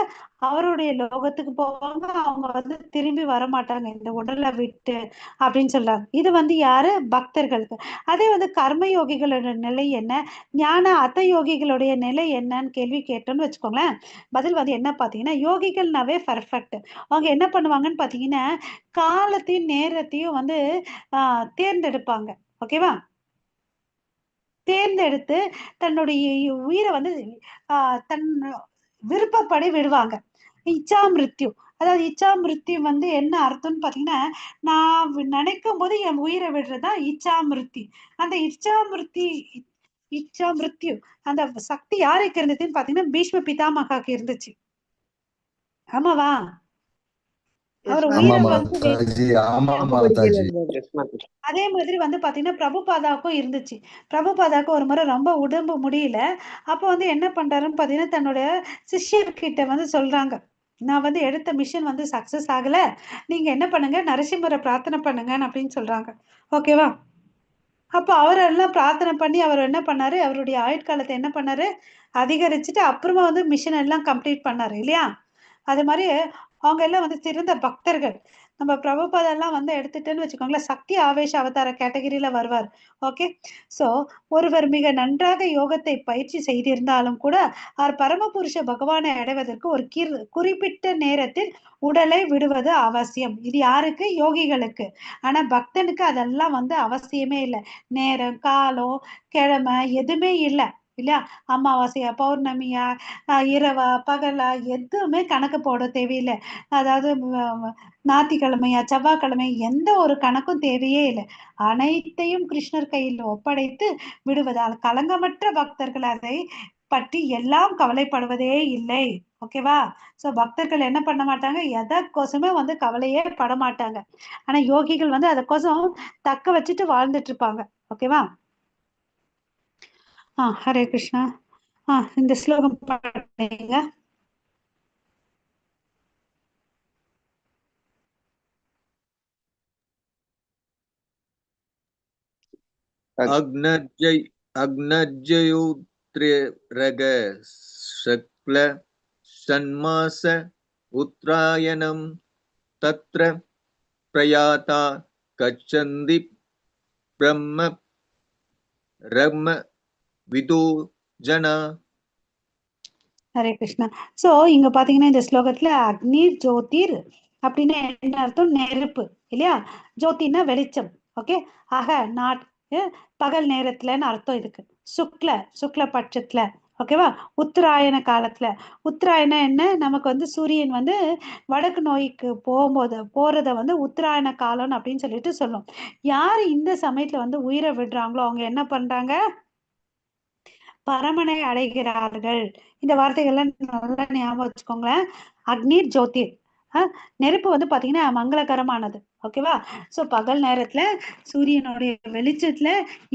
அவருடைய லோகத்துக்கு போவாங்க. அவங்க வந்து திரும்பி வரமாட்டாங்க இந்த உடலை விட்டு அப்படின்னு சொல்றாங்க. இது வந்து யாரு? பக்தர்களுக்கு. அதே வந்து கர்மயோகிகளோட நிலை என்ன, ஞான அத்த யோகிகளுடைய நிலை என்னன்னு கேள்வி கேட்டோம்னு வச்சுக்கோங்களேன். பதில் வந்து என்ன பாத்தீங்கன்னா, யோகிகள்னாவே பர்ஃபெக்ட். அவங்க என்ன பண்ணுவாங்கன்னு பாத்தீங்கன்னா, காலத்தையும் நேரத்தையும் வந்து தேர்ந்தெடுப்பாங்க. ஓகேவா? தேர்ந்தெடுத்து தன்னுடைய உயிரை வந்து தன் விருப்பப்படி விடுவாங்க. இச்சா மிருத்யு, அதாவது இச்சா மிருத்யு வந்து என்ன அர்த்தம்னு பாத்தீங்கன்னா, நான் நினைக்கும் போது என் உயிரை விடுறதுதான் இச்சா மிருத்யு. அந்த இச்சா மிருத்யு அந்த சக்தி யாருக்கு இருந்துச்சுன்னு பாத்தீங்கன்னா, பீஷ்ம பிதாமகாக்கு இருந்துச்சு. ஆமாவா? அவர் ஆமா உயிரை வந்து மாதாஜி, ஆமா மாதாஜி. அதே மாதிரி வந்து பாத்தீங்கன்னா பிரபுபாதாவுக்கும் இருந்துச்சு. பிரபுபாதாவுக்கு ஒரு முறை ரொம்ப உடம்பு முடியல. அப்போ வந்து என்ன பண்றாருன்னு பாத்தீங்கன்னா, தன்னுடைய சிஷ்யர்கிட்ட வந்து சொல்றாங்க, நான் வந்து எடுத்த மிஷன் வந்து சக்சஸ் ஆகல, நீங்க என்ன பண்ணுங்க, நரசிம்மரை பிரார்த்தனை பண்ணுங்கன்னு அப்படின்னு சொல்றாங்க. ஓகேவா? அப்ப அவரெல்லாம் பிரார்த்தனை பண்ணி அவர் என்ன பண்ணாரு, அவருடைய ஆயுட்காலத்தை என்ன பண்ணாரு, அதிகரிச்சுட்டு அப்புறமா வந்து மிஷன் எல்லாம் கம்ப்ளீட் பண்ணாரு இல்லையா? அது மாதிரி அவங்க எல்லாம் வந்து சிறந்த பக்தர்கள். நம்ம பிரபுபாதெல்லாம் வந்து எடுத்துட்டேன்னு வச்சுக்கோங்களேன், சக்தி ஆவேச அவதார கேட்டகரியில வருவார். ஓகே. சோ ஒருவர் மிக நன்றாக யோகத்தை பயிற்சி செய்திருந்தாலும் கூட அவர் பரமபுருஷ பகவானை அடைவதற்கு ஒரு குறிப்பிட்ட நேரத்தில் உடலை விடுவது அவசியம். இது யாருக்கு? யோகிகளுக்கு. ஆனா பக்தனுக்கு அதெல்லாம் வந்து அவசியமே இல்லை. நேரம், காலம், கிழமை எதுவுமே இல்லை இல்லையா? அமாவாசையா, பௌர்ணமியா, இரவா, பகலா, எதுவுமே கணக்கு போட தேவையில்லை. அதாவது ஞாயிற்றுக்கிழமையா, செவ்வாய்க்கிழமை, எந்த ஒரு கணக்கும் தேவையே இல்லை. அனைத்தையும் கிருஷ்ணர் கையில் ஒப்படைத்து விடுவதால் களங்கமற்ற பக்தர்கள் அதை பற்றி எல்லாம் கவலைப்படுவதே இல்லை. ஓகேவா? சோ பக்தர்கள் என்ன பண்ண மாட்டாங்க, எதற்கோசமே வந்து கவலையே பட மாட்டாங்க. ஆனா யோகிகள் வந்து அதற்கோசம் தக்க வச்சுட்டு வாழ்ந்துட்டு இருப்பாங்க. ஓகேவா? ஹரே கிருஷ்ணா. இந்த ஸ்லோகம் பாருங்க. अग्नज्योतिरग शुक्ल षण्मास उत्तरायणं तत्र प्रयाता गच्छन्ति ब्रह्म विदो जना. ஹரே கிருஷ்ணா. சோ இங்க பாத்தீங்கன்னா இந்த ஸ்லோகத்துல அக்னி ஜோதிர் அப்படின்னு என்ன அர்த்தம்? நெருப்பு இல்லையா? ஜோதினா வெளிச்சம். ஓகே. ஆக பகல் நேரத்துலன்னு அர்த்தம் இதுக்கு. சுக்ல பட்சத்துல. ஓகேவா? உத்தராயண காலத்துல. உத்தராயணம் என்ன? நமக்கு வந்து சூரியன் வந்து வடக்கு நோய்க்கு போறத வந்து உத்தராயண காலம் அப்படின்னு சொல்லிட்டு சொல்லும். யாரு இந்த சமயத்துல வந்து உயிரை விடுறாங்களோ அவங்க என்ன பண்றாங்க? பரமனை அடைகிறார்கள். இந்த வார்த்தைகள்லாம் நல்லா ஞாபகம் வச்சுக்கோங்களேன். அக்னி ஜோதிர், நெருப்பு வந்து பாத்தீங்கன்னா மங்களகரமானது. ஓகேவா? சோ பகல் நேரத்துல சூரியனுடைய வெளிச்சத்துல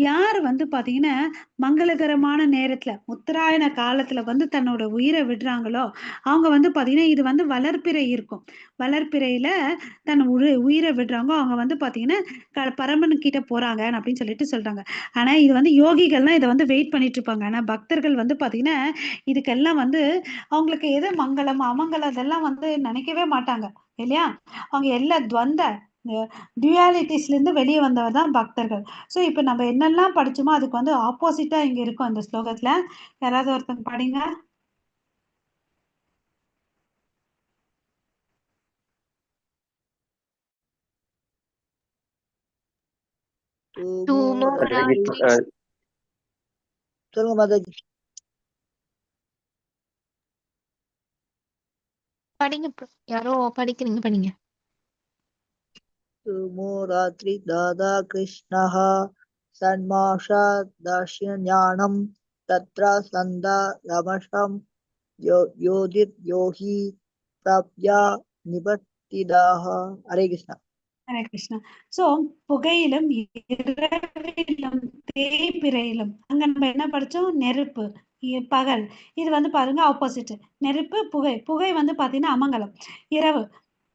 யார் வந்து பாத்தீங்கன்னா மங்களகரமான நேரத்துல உத்தராயண காலத்துல வந்து தன்னோட உயிரை விடுறாங்களோ அவங்க வந்து பாத்தீங்கன்னா, இது வந்து வளர்ப்பிறை இருக்கும். வளர்ப்பிறையில தன் உயிரை விடுறாங்க. அவங்க வந்து பாத்தீங்கன்னா பரமன் கிட்ட போறாங்க அப்படின்னு சொல்லிட்டு சொல்றாங்க. ஆனா இது வந்து யோகிகள்லாம் இதை வந்து வெயிட் பண்ணிட்டு இருப்பாங்க. ஆனா பக்தர்கள் வந்து பாத்தீங்கன்னா இதுக்கெல்லாம் வந்து அவங்களுக்கு எது மங்களம் அமங்கலம் அதெல்லாம் வந்து நினைக்கவே மாட்டாங்க இல்லையா? அவங்க எல்லா டியூயாலிட்டிஸ்ல இருந்து வெளியே வந்தவர் தான் பக்தர்கள். சோ இப்ப நம்ம என்னெல்லாம் படிச்சோமோ அதுக்கு வந்து ஆப்போசிட்டா இங்க இருக்கும் அந்த ஸ்லோகத்துல. யாராவது ஒருத்தங்க படிங்க. சொல்லுங்க மாதாஜி. படிங்க யாரோ படிக்கிறீங்க, படிங்க. तुमो रात्रि दादा कृष्णः सन्माषा दास्यज्ञानं तत्र सन्दा रमशं योजिर्योहि प्राप्य निवर्तिदाः. हरे कृष्णा. ஹரே கிருஷ்ணா. சோ புகையிலும் இரவிலும் தேய்பிரையிலும் அங்க நம்ம என்ன படிச்சோம்? நெருப்பு, பகல். இது வந்து பாருங்க ஆப்போசிட். நெருப்பு, புகை. புகை வந்து பாத்தீங்கன்னா அமங்கலம். இரவு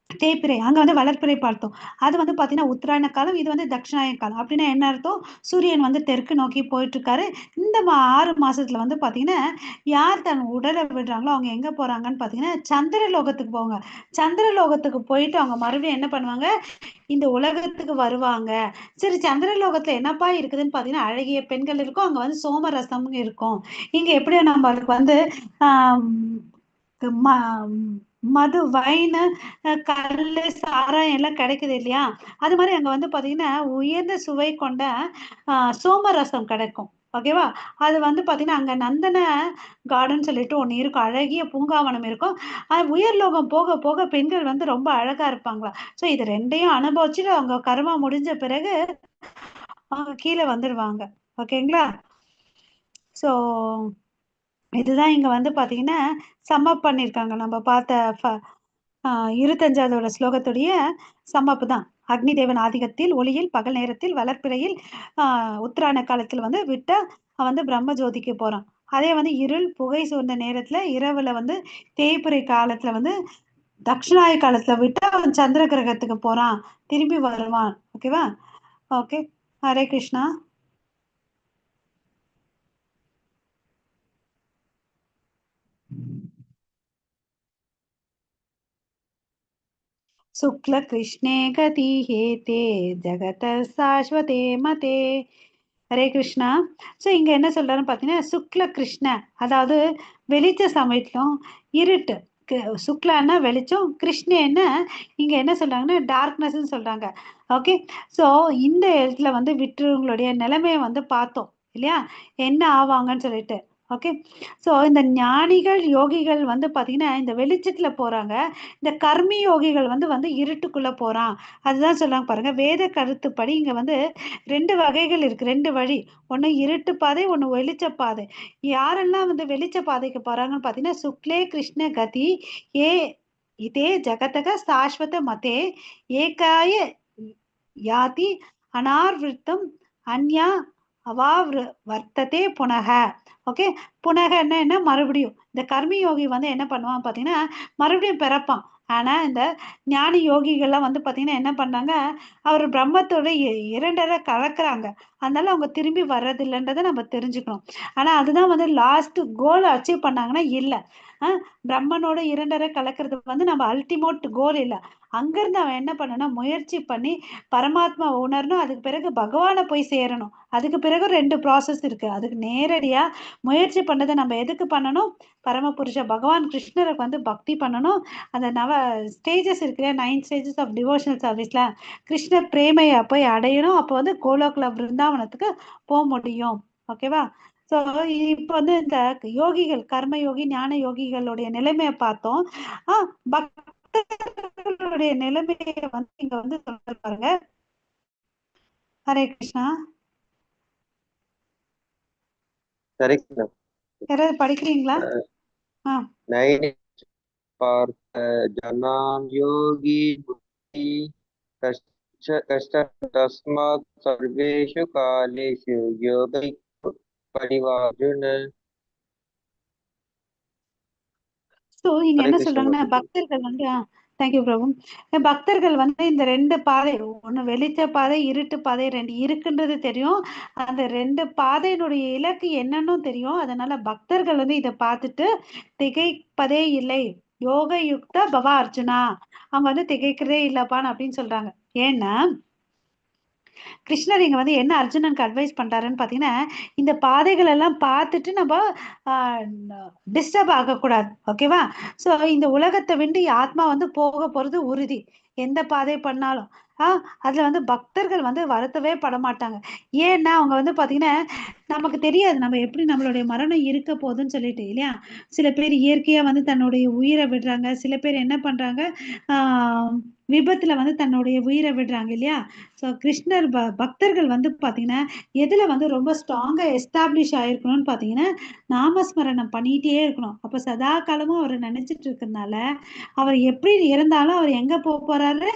தேய்பிறை அங்க வந்து வளர்பிறை பார்த்தோம். அது வந்து பாத்தீங்கன்னா உத்தராயண காலம், இது வந்து தட்சிணாயன காலம். அப்படின்னா என்ன அர்த்தம்? சூரியன் வந்து தெற்கு நோக்கி போயிட்டு இருக்காரு. இந்த 6 மாசத்துல வந்து பாத்தீங்கன்னா யார் தன் உடலை விடுறாங்களோ அவங்க எங்க போறாங்கன்னு பாத்தீங்கன்னா சந்திர லோகத்துக்கு போவாங்க. சந்திர லோகத்துக்கு போயிட்டு அவங்க மறுபடியும் என்ன பண்ணுவாங்க, இந்த உலகத்துக்கு வருவாங்க. சரி, சந்திர லோகத்துல என்னப்பா இருக்குதுன்னு பாத்தீங்கன்னா அழகிய பெண்கள் இருக்கும், அங்க வந்து சோமரசமும் இருக்கும். இங்க எப்படியோ நம்மளுக்கு வந்து ஆஹ் மது வைன் கல்லு சாராயம் எல்லாம் கிடைக்குது இல்லையா? அது மாதிரி அங்க வந்து பாத்தீங்கன்னா உயர்ந்த சுவை கொண்ட சோமரசம் கிடைக்கும். ஓகேவா? அது வந்து பாத்தீங்கன்னா அங்க நந்தன கார்டன் சொல்லிட்டு ஒண்ணு இருக்கும், அழகிய பூங்காவனம் இருக்கும். உயர்லோகம் போக போக பெண்கள் வந்து ரொம்ப அழகா இருப்பாங்களா. சோ இது ரெண்டையும் அனுபவிச்சுட்டு அவங்க கர்மா முடிஞ்ச பிறகு அவங்க கீழே வந்துடுவாங்க. ஓகேங்களா? சோ இதுதான் இங்க வந்து பாத்தீங்கன்னா சம்மப் பண்ணிருக்காங்க. நம்ம பார்த்த 25வது ஸ்லோகத்துடைய சம்மப்பு தான். அக்னி தேவன் ஆதிக்கத்தில் ஒளியில் பகல் நேரத்தில் வளர்ப்பிறையில் உத்தராயண காலத்தில் வந்து விட்டா வந்து பிரம்ம ஜோதிக்கு போறான். அதே வந்து இருள் புகை சூழ்ந்த நேரத்துல இரவுல வந்து தேய்பிறை காலத்துல வந்து தட்சிணாய காலத்துல விட்டா அவன் சந்திர கிரகத்துக்கு போறான், திரும்பி வருவான். ஓகேவா? ஓகே, ஹரே கிருஷ்ணா. शुक्ल कृष्णे गति हेते ஜகத சாஸ்வதே மதே. ஹரே கிருஷ்ணா. ஸோ இங்க என்ன சொல்றாருன்னு பார்த்தீங்கன்னா சுக்ல கிருஷ்ண, அதாவது வெளிச்ச சமயத்திலும் இருட்டு. சுக்லான்னா வெளிச்சம், கிருஷ்ணன்னா இங்க என்ன சொல்றாங்கன்னா டார்க்னஸ்ன்னு சொல்றாங்க. ஓகே. ஸோ இந்த இடத்துல வந்து விட்டுருவங்களுடைய நிலைமையை வந்து பார்த்தோம் இல்லையா, என்ன ஆவாங்கன்னு சொல்லிட்டு. ஓகே. ஸோ இந்த ஞானிகள் யோகிகள் வந்து பார்த்தீங்கன்னா இந்த வெளிச்சத்துல போறாங்க, இந்த கர்மி யோகிகள் வந்து இருட்டுக்குள்ள போறான். அதுதான் சொல்றாங்க பாருங்க. வேத கருத்துப்படி இங்க வந்து 2 வகைகள் இருக்கு, 2 வழி. ஒண்ணு இருட்டு பாதை, ஒண்ணு வெளிச்ச பாதை. யாரெல்லாம் வந்து வெளிச்ச பாதைக்கு போறாங்கன்னு பாத்தீங்கன்னா சுக்லே கிருஷ்ண கதி ஏ இதே ஜகதக சாஸ்வத மதே ஏகாய யாதி அனார்விருத்தம் அந்யா வர்த்ததே புனக. ஓகே. புனகன்னா என்ன, மறுபடியும். இந்த கர்மி யோகி வந்து என்ன பண்ணுவான் பாத்தீங்கன்னா மறுபடியும் பிறப்பான். ஆனா இந்த ஞானி யோகிகள்லாம் வந்து பாத்தீங்கன்னா என்ன பண்ணாங்க, அவர் பிரம்மத்தோட இரண்டரை கலக்குறாங்க. அதனால அவங்க திரும்பி வர்றதில்லைன்றதை நம்ம தெரிஞ்சுக்கணும். ஆனா அதுதான் வந்து லாஸ்ட் கோல் அச்சீவ் பண்ணாங்கன்னா இல்ல. பிரம்மனோட இரண்டரை கலக்கிறது வந்து நம்ம அல்டிமேட் கோல் இல்லை. அங்கிருந்து அவன் என்ன பண்ணனா முயற்சி பண்ணி பரமாத்மா உணரணும், அதுக்கு பிறகு பகவானை போய் சேரணும். அதுக்கு பிறகு 2 ப்ராசஸ் இருக்கு. அதுக்கு நேரடியா முயற்சி பண்ணதை நம்ம எதுக்கு பண்ணணும், பரமபுருஷ பகவான் கிருஷ்ணருக்கு வந்து பக்தி பண்ணணும். அந்த ஸ்டேஜஸ் இருக்கு, 9 ஸ்டேஜஸ் ஆஃப் டிவோஷனல் சர்வீஸ்ல கிருஷ்ண பிரேமையை போய் அடையணும். அப்போ வந்து கோலோக்ல பிருந்தாவனத்துக்கு போக முடியும். ஓகேவா? ஸோ இப்போ வந்து இந்த யோகிகள், கர்ம யோகி ஞான யோகிகளுடைய நிலைமையை பார்த்தோம். பக்தர்களுடைய நிலைமையை வந்து இங்க வந்து சொல்ல பாருங்க. ஹரே கிருஷ்ணா. சரி, யாராவது படிக்கிறீங்களா? பார்த்த ஜனான் யோகி புத்தி கஷ்ட தஸ்மாத் சர்வேஷு காலேஷு யோகை பரிவார்ஜுன. ஸோ இங்க என்ன சொல்றாங்கன்னா பக்தர்கள் வந்து தேங்க்யூ பிரபு. பக்தர்கள் வந்து இந்த 2 பாதை, ஒண்ணு வெளிச்ச பாதை இருட்டு பாதை 2 இருக்குன்றது தெரியும். அந்த 2 பாதையினுடைய இலக்கு என்னன்னு தெரியும். அதனால பக்தர்கள் வந்து இதை பார்த்துட்டு திகைப்பதே இல்லை. யோக யுக்த பவ அர்ஜுனா, அவங்க வந்து திகைக்கிறதே இல்லப்பான்னு அப்படின்னு சொல்றாங்க. ஏன்னா கிருஷ்ணர் இங்க வந்து என்ன அர்ஜுனனுக்கு அட்வைஸ் பண்றாருன்னு பாத்தீங்கன்னா இந்த பாதைகள் எல்லாம் பார்த்துட்டு நம்ம டிஸ்டர்ப் ஆகக்கூடாது. ஓகேவா? ஸோ இந்த உலகத்தை விட்டு ஆத்மா வந்து போக போறது உறுதி, எந்த பாதை பண்ணாலும். அதுல வந்து பக்தர்கள் வந்து வருத்தவே பட மாட்டாங்க. ஏன்னா அவங்க வந்து பாத்தீங்கன்னா நமக்கு தெரியாது நம்ம எப்படி நம்மளுடைய மரணம் இருக்க போகுதுன்னு சொல்லிட்டு இல்லையா. சில பேர் இயற்கையா வந்து தன்னுடைய உயிரை விடுறாங்க, சில பேர் என்ன பண்றாங்க விபத்துல வந்து தன்னுடைய உயிரை விடுறாங்க இல்லையா. ஸோ கிருஷ்ணர் பக்தர்கள் வந்து பாத்தீங்கன்னா எதுல வந்து ரொம்ப ஸ்ட்ராங்கா எஸ்டாப்ளிஷ் ஆயிருக்கணும்னு பாத்தீங்கன்னா நாமஸ்மரணம் பண்ணிட்டே இருக்கணும். அப்ப சதா காலமும் அவரை நினைச்சிட்டு இருக்கிறதுனால அவர் எப்படி இருந்தாலும் அவர் எங்க போறாரு,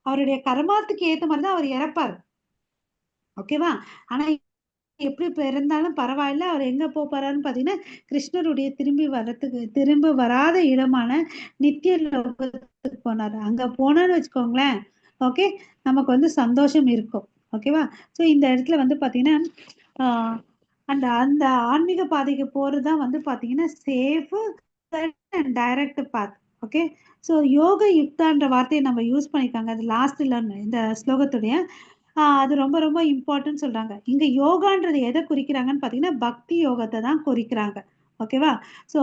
அவருடைய கர்மாத்துக்கு ஏத்த மாதிரிதான் அவர் இறப்பாரு. ஓகேவா? ஆனா எப்படி இருந்தாலும் பரவாயில்ல, அவர் எங்க போறாருன்னு பாத்தீங்கன்னா கிருஷ்ணருடைய திரும்பி வராத இடமான நித்திய லோகத்துக்கு போனாரு. அங்க போனான்னு வச்சுக்கோங்களேன், ஓகே, நமக்கு வந்து சந்தோஷம் இருக்கும். ஓகேவா? ஸோ இந்த இடத்துல வந்து பாத்தீங்கன்னா அந்த அந்த ஆன்மீக பாதைக்கு போறதுதான் வந்து பாத்தீங்கன்னா safe and direct path. Okay, so யோக யுக்தான்ற வார்த்தையை நம்ம யூஸ் பண்ணிருக்காங்க. அது லாஸ்ட்ல இந்த ஸ்லோகத்துடைய அது ரொம்ப ரொம்ப இம்பார்ட்டன்ட் சொல்றாங்க. இங்க யோகான்றது எதை குறிக்கிறாங்கன்னு பாத்தீங்கன்னா பக்தி யோகத்தை தான் குறிக்கிறாங்க. ஓகேவா? ஸோ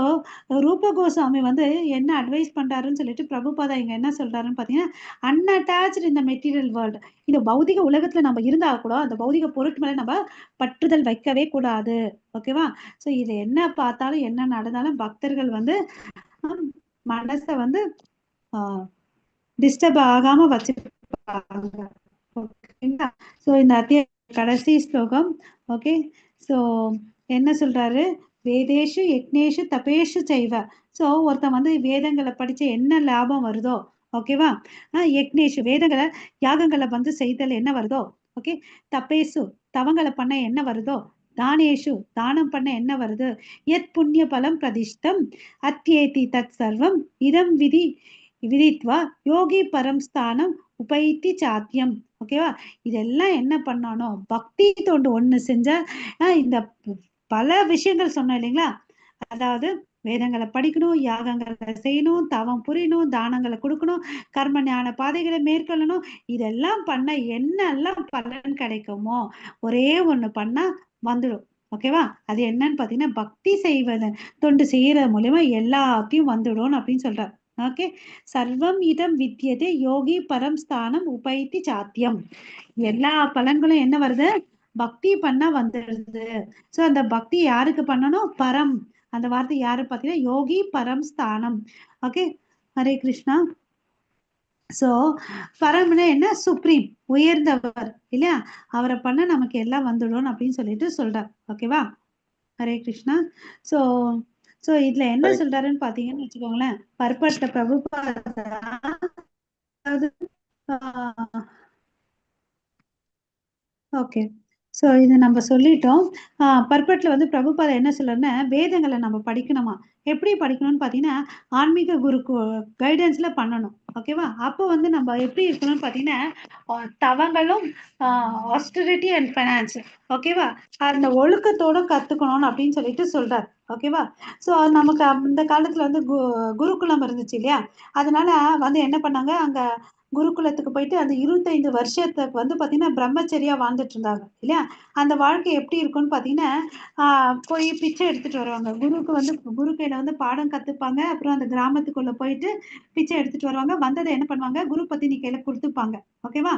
ரூப கோஸ்வாமி வந்து என்ன அட்வைஸ் பண்றாருன்னு சொல்லிட்டு பிரபுபாதா இங்க என்ன சொல்றாருன்னு பாத்தீங்கன்னா அன்அட்டாச்டு இந்த மெட்டீரியல் வேர்ல்டு. இந்த பௌதிக உலகத்துல நம்ம இருந்தா கூட அந்த பௌதிக பொருட்கள் மேல நம்ம பற்றுதல் வைக்கவே கூடாது. ஓகேவா? ஸோ இது என்ன பார்த்தாலும் என்ன நடந்தாலும் பக்தர்கள் வந்து மனசை வந்து டிஸ்டர்ப் ஆகாம வச்சுப்பாங்க. ஓகேங்களா? ஸோ இந்த அத்தியாய கடைசி ஸ்லோகம். ஓகே, ஸோ என்ன சொல்றாரு? வேதேஷு யக்னேஷு தபேஷு செய்வ. ஸோ ஒருத்தன் வந்து வேதங்களை படிச்சு என்ன லாபம் வருதோ, ஓகேவா, யக்னேஷு வேதங்களை யாகங்களை வந்து செய்தல் என்ன வருதோ, ஓகே, தபேசு தவங்களை பண்ண என்ன வருதோ, தானேஷு தானம் பண்ண என்ன வருது, எத் புண்ணிய பலம் பிரதிஷ்டம் அத்தியேதி தத் சர்வம் இதம் விதித்வா யோகி பரம் ஸ்தானம் உபைத்தி சாத்தியம். ஓகேவா? இதெல்லாம் என்ன பண்ணணும்? பக்தி தொண்டு ஒண்ணு செஞ்சா இந்த பல விஷயங்கள் சொன்னோம் இல்லைங்களா? அதாவது வேதங்களை படிக்கணும், யாகங்களை செய்யணும், தவம் புரியணும், தானங்களை கொடுக்கணும், கர்ம ஞான பாதைகளை மேற்கொள்ளணும். இதெல்லாம் பண்ண என்னெல்லாம் பலன் கிடைக்குமோ ஒரே ஒண்ணு பண்ணா வந்துடும். ஓகேவா? அது என்னன்னு பாத்தீங்கன்னா பக்தி செய்வதன் தொண்டு செய்யறது மூலியமா எல்லாத்தையும் வந்துடும் அப்படின்னு சொல்றாரு. ஓகே, சர்வம் இதம் வித்தியதே யோகி பரம் ஸ்தானம் உபைத்தி சாத்தியம். எல்லா பலன்களும் என்ன வருது? பக்தி பண்ணா வந்துடுது. சோ அந்த பக்தி யாருக்கு பண்ணணும்? பரம். அந்த வார்த்தை யாரு பாத்தீங்கன்னா யோகி பரம் ஸ்தானம். ஓகே, ஹரே கிருஷ்ணா. சோ பரம்னா என்ன? சுப்ரீம், உயர்ந்தவர் இல்லையா? அவரை பண்ண நமக்கு எல்லாம் வந்துடும் அப்படின்னு சொல்லிட்டு சொல்றார். ஓகேவா? ஹரே கிருஷ்ணா. சோ சோ இதுல என்ன சொல்றாருன்னு பாத்தீங்கன்னு வச்சுக்கோங்களேன், பர்பட்ட பிரபுபாதா ஓகே, ஸோ இதை நம்ம சொல்லிட்டோம். பர்பட்ல வந்து பிரபுபாதா என்ன சொல்றாருன்னா வேதங்களை நம்ம படிக்கணுமா. எப்படி படிக்கணும்னு பார்த்தீங்கன்னா ஆன்மீக குருக்கு கைடன்ஸ்ல பண்ணணும். ஓகேவா? அப்போ வந்து நம்ம எப்படி இருக்கணும்னு பார்த்தீங்கன்னா தவங்களும் ஆஸ்டரிட்டி அண்ட் ஃபைனான்ஸ். ஓகேவா? அந்த ஒழுக்கத்தோட கத்துக்கணும்னு அப்படின்னு சொல்லிட்டு சொல்றாரு. ஓகேவா? ஸோ நமக்கு அந்த காலத்துல வந்து குருகுலம் இருந்துச்சு இல்லையா? அதனால வந்து என்ன பண்ணாங்க, அங்க குருகுலத்துக்கு போயிட்டு அந்த 25 வருஷத்துக்கு வந்து பாத்தீங்கன்னா பிரம்மச்சரியா வாழ்ந்துட்டு இருந்தாங்க இல்லையா? அந்த வாழ்க்கை எப்படி இருக்கும்னு பாத்தீங்கன்னா போய் பிச்சை எடுத்துட்டு வருவாங்க. குரு கையில வந்து பாடம் கத்துப்பாங்க. அப்புறம் அந்த கிராமத்துக்குள்ள போயிட்டு பிச்சை எடுத்துட்டு வருவாங்க. வந்ததை என்ன பண்ணுவாங்க? குரு பத்தினி கையில கொடுத்துப்பாங்க. ஓகேவா?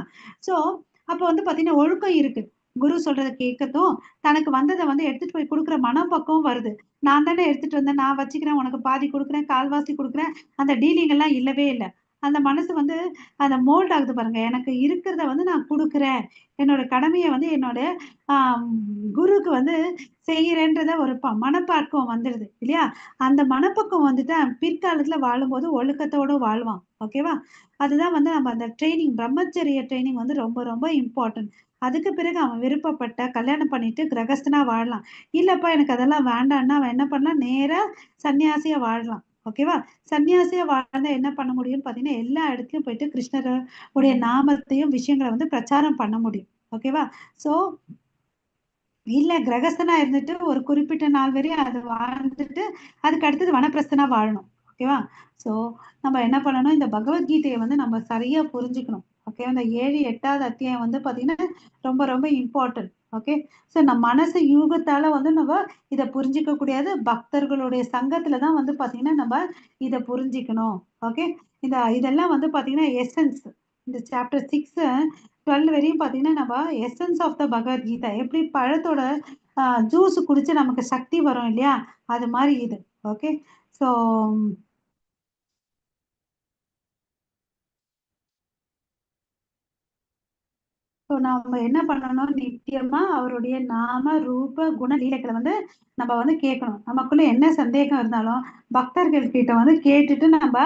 சோ அப்ப வந்து பாத்தீங்கன்னா ஒழுக்கம் இருக்கு. குரு சொல்றதை கேட்கட்டும், தனக்கு வந்ததை வந்து எடுத்துட்டு போய் கொடுக்குற மனப்பக்குவம் வருது. நான் தானே எடுத்துட்டு வந்தேன், நான் வச்சுக்கிறேன், உனக்கு பாதி கொடுக்குறேன், கால்வாசி கொடுக்குறேன், அந்த டீலிங் எல்லாம் இல்லவே இல்லை. அந்த மனசு வந்து அந்த மோல்ட் ஆகுது பாருங்க. எனக்கு இருக்கிறத வந்து நான் கொடுக்குறேன், என்னோட கடமையை வந்து என்னோட குருக்கு வந்து செய்யறேன்றத ஒரு மனப்பக்குவம் வந்துடுது இல்லையா? அந்த மனப்பக்குவம் வந்துட்டு பிற்காலத்துல வாழும்போது ஒழுக்கத்தோட வாழ்வான். ஓகேவா? அதுதான் வந்து நம்ம அந்த ட்ரைனிங், பிரம்மச்சரிய ட்ரைனிங் வந்து ரொம்ப ரொம்ப இம்பார்ட்டன்ட். அதுக்கு பிறகு அவன் விருப்பப்பட்ட கல்யாணம் பண்ணிட்டு கிரகஸ்தனா வாழலாம். இல்லப்பா எனக்கு அதெல்லாம் வேண்டாம்னா அவன் என்ன பண்ணலாம்? நேரா சன்னியாசியா வாழலாம். ஓகேவா? சன்னியாசியா வாழ்ந்தா என்ன பண்ண முடியும்னு பாத்தீங்கன்னா எல்லா இடத்துலயும் போயிட்டு கிருஷ்ணருடைய நாமத்தையும் விஷயங்களை வந்து பிரச்சாரம் பண்ண முடியும். ஓகேவா? சோ இல்ல கிரகஸ்தனா இருந்துட்டு ஒரு குறிப்பிட்ட நாள் வரையும் அது வாழ்ந்துட்டு அதுக்கு அடுத்தது வனப்பிரஸ்தனா வாழணும். ஓகேவா? சோ நம்ம என்ன பண்ணணும்? இந்த பகவத்கீதையை வந்து நம்ம சரியா புரிஞ்சுக்கணும். ஓகே, இந்த 7, 8வது அத்தியாயம் வந்து பாத்தீங்கன்னா ரொம்ப ரொம்ப இம்பார்ட்டன்ட். ஓகே, சோ நம்ம மனசு யூகத்தால வந்து நம்ம இதை புரிஞ்சிக்க கூடாது. பக்தர்களுடைய சங்கத்துலதான் வந்து பாத்தீங்கன்னா நம்ம இதை புரிஞ்சிக்கணும். ஓகே, இதெல்லாம் வந்து பாத்தீங்கன்னா எசன்ஸ். இந்த சாப்டர் 6 12 வரையும் பாத்தீங்கன்னா நம்ம எசன்ஸ் ஆஃப் த பகவத்கீதா. எப்படி பழத்தோட ஜூஸ் குடிச்சு நமக்கு சக்தி வரும் இல்லையா? அது மாதிரி இது. ஓகே, ஸோ நம்ம என்ன பண்ணணும்? நித்தியமா அவருடைய நாம ரூப குண லீலைகளை வந்து நம்ம வந்து கேட்கணும். நமக்குள்ள என்ன சந்தேகம் இருந்தாலும் பக்தர்கள் கிட்ட வந்து கேட்டுட்டு நம்ம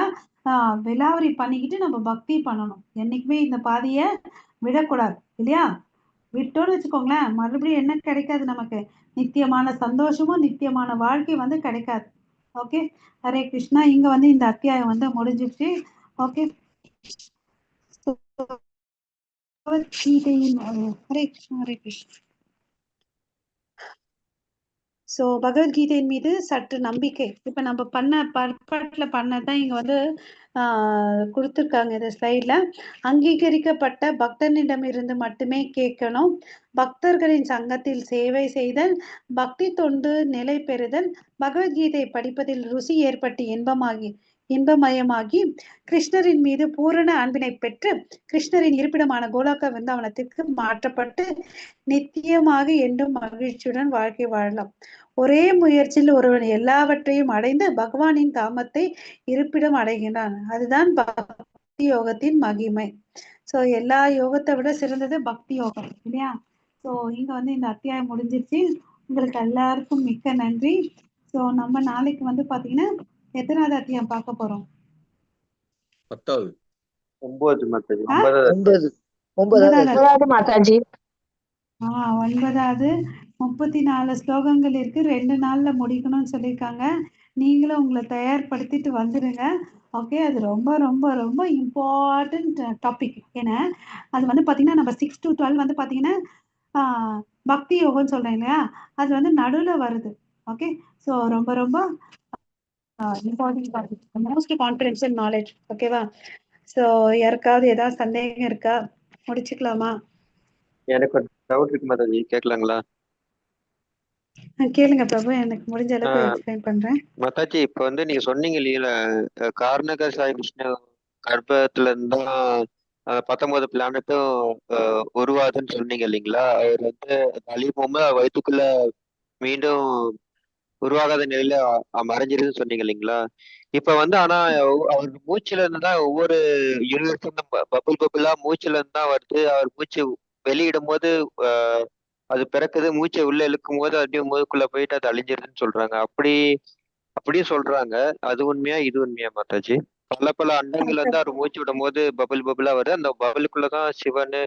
விலாவரி பண்ணிக்கிட்டு நம்ம பக்தி பண்ணணும். என்னைக்குமே இந்த பாதைய விடக்கூடாது இல்லையா? விட்டோம்னு வச்சுக்கோங்களேன், மறுபடியும் என்ன கிடைக்காது நமக்கு? நித்தியமான சந்தோஷமும் நித்தியமான வாழ்க்கை வந்து கிடைக்காது. ஓகே, ஹரே கிருஷ்ணா. இங்க வந்து இந்த அத்தியாயம் வந்து முடிஞ்சிருச்சு. ஓகே, கீதையின் ஹரே கிருஷ்ணா ஹரே கிருஷ்ணா. ஸோ பகவத்கீதையின் மீது சற்று நம்பிக்கை. இப்ப நம்ம பர்பாட்ல பண்ணதான் இங்க வந்து கொடுத்துருக்காங்க இந்த ஸ்லைட்ல. அங்கீகரிக்கப்பட்ட பக்தனிடமிருந்து மட்டுமே கேட்கணும். பக்தர்களின் சங்கத்தில் சேவை செய்தல், பக்தி தொண்டு நிலை பெறுதல், பகவத்கீதை படிப்பதில் ருசி ஏற்பட்டு இன்பமயமாகி கிருஷ்ணரின் மீது பூரண அன்பினை பெற்று கிருஷ்ணரின் இருப்பிடமான கோலாக்க விருந்தாவனத்திற்கு மாற்றப்பட்டு நித்தியமாக என்றும் மகிழ்ச்சியுடன் வாழ்க்கை வாழலாம். ஒரே முயற்சியில் ஒருவன் எல்லாவற்றையும் அடைந்து பகவானின் தாமத்தை இருப்பிடம் அடைகின்றான். அதுதான் பக்தி யோகத்தின் மகிமை. சோ எல்லா யோகத்தை விட சிறந்தது பக்தி யோகம் இல்லையா? சோ இங்க வந்து இந்த அத்தியாயம் முடிஞ்சிருச்சு. உங்களுக்கு எல்லாருக்கும் மிக்க நன்றி. சோ நம்ம நாளைக்கு வந்து பாத்தீங்கன்னா எத்தனாவது அத்தியாயம் பார்க்க போறோம்? 10வது 9 மாதாஜி. 9வது மாதாஜி. 9வது 34 ஸ்லோகங்கள் இருக்கு. 2 நாள்ல முடிக்கணும்னு சொல்லியிருக்காங்க. நீங்களும் உங்களை தயார்படுத்திட்டு வந்துடுங்க. ஓகே, அது ரொம்ப ரொம்ப ரொம்ப இம்பார்ட்டன்ட் டாபிக். ஏன்னா அது வந்து பாத்தீங்கன்னா நம்ம 6 to 12 வந்து பாத்தீங்கன்னா பக்தி யோகம்னு சொல்றேன் இல்லையா, அது வந்து நடுவுல வருது. ஓகே, ஸோ ரொம்ப ரொம்ப important topic, most confidential knowledge. ஓகேவா? ஸோ யாருக்காவது ஏதாவது சந்தேகம் இருக்கா? முடிச்சுக்கலாமா? எனக்கு ஒரு டவுட் இருக்கு மாதாஜி, கேட்கலாங்களா? கேளுங்க பிரபு, எனக்கு முடிஞ்ச அளவுக்கு எக்ஸ்பிளைன் பண்றேன். மாதாஜி, இப்ப வந்து நீங்க சொன்னீங்க இல்லையா, கார்னக சாய் விஷ்ணு கர்ப்பத்துல இருந்தா 19 பிளானட்டும் உருவாதுன்னு சொன்னீங்க இல்லைங்களா? அவர் வந்து அழியும் வயிற்றுக்குள்ள மீண்டும் உருவாகாத நிலையில மறைஞ்சிருதுன்னு சொன்னீங்க இல்லைங்களா? இப்ப வந்து ஆனா அவர் மூச்சுல இருந்துதான் ஒவ்வொரு யூனிவர்ஸும் பபுள் பபுளா மூச்சுல இருந்து தான் வருது. அவர் மூச்சு வெளியிடும் போது அது பிறக்குது, மூச்சை உள்ள இழுக்கும் போது அப்படியே மூக்குள்ள போயிட்டு அது அழிஞ்சிருதுன்னு சொல்றாங்க. அப்படியே சொல்றாங்க. அது உண்மையா, இது உண்மையா மாதாஜி? பல அண்டங்கள் வந்து அவர் மூச்சு விடும் போது பபுள் பபுளா வருது. அந்த பபுளுக்குள்ளதான் சிவனு,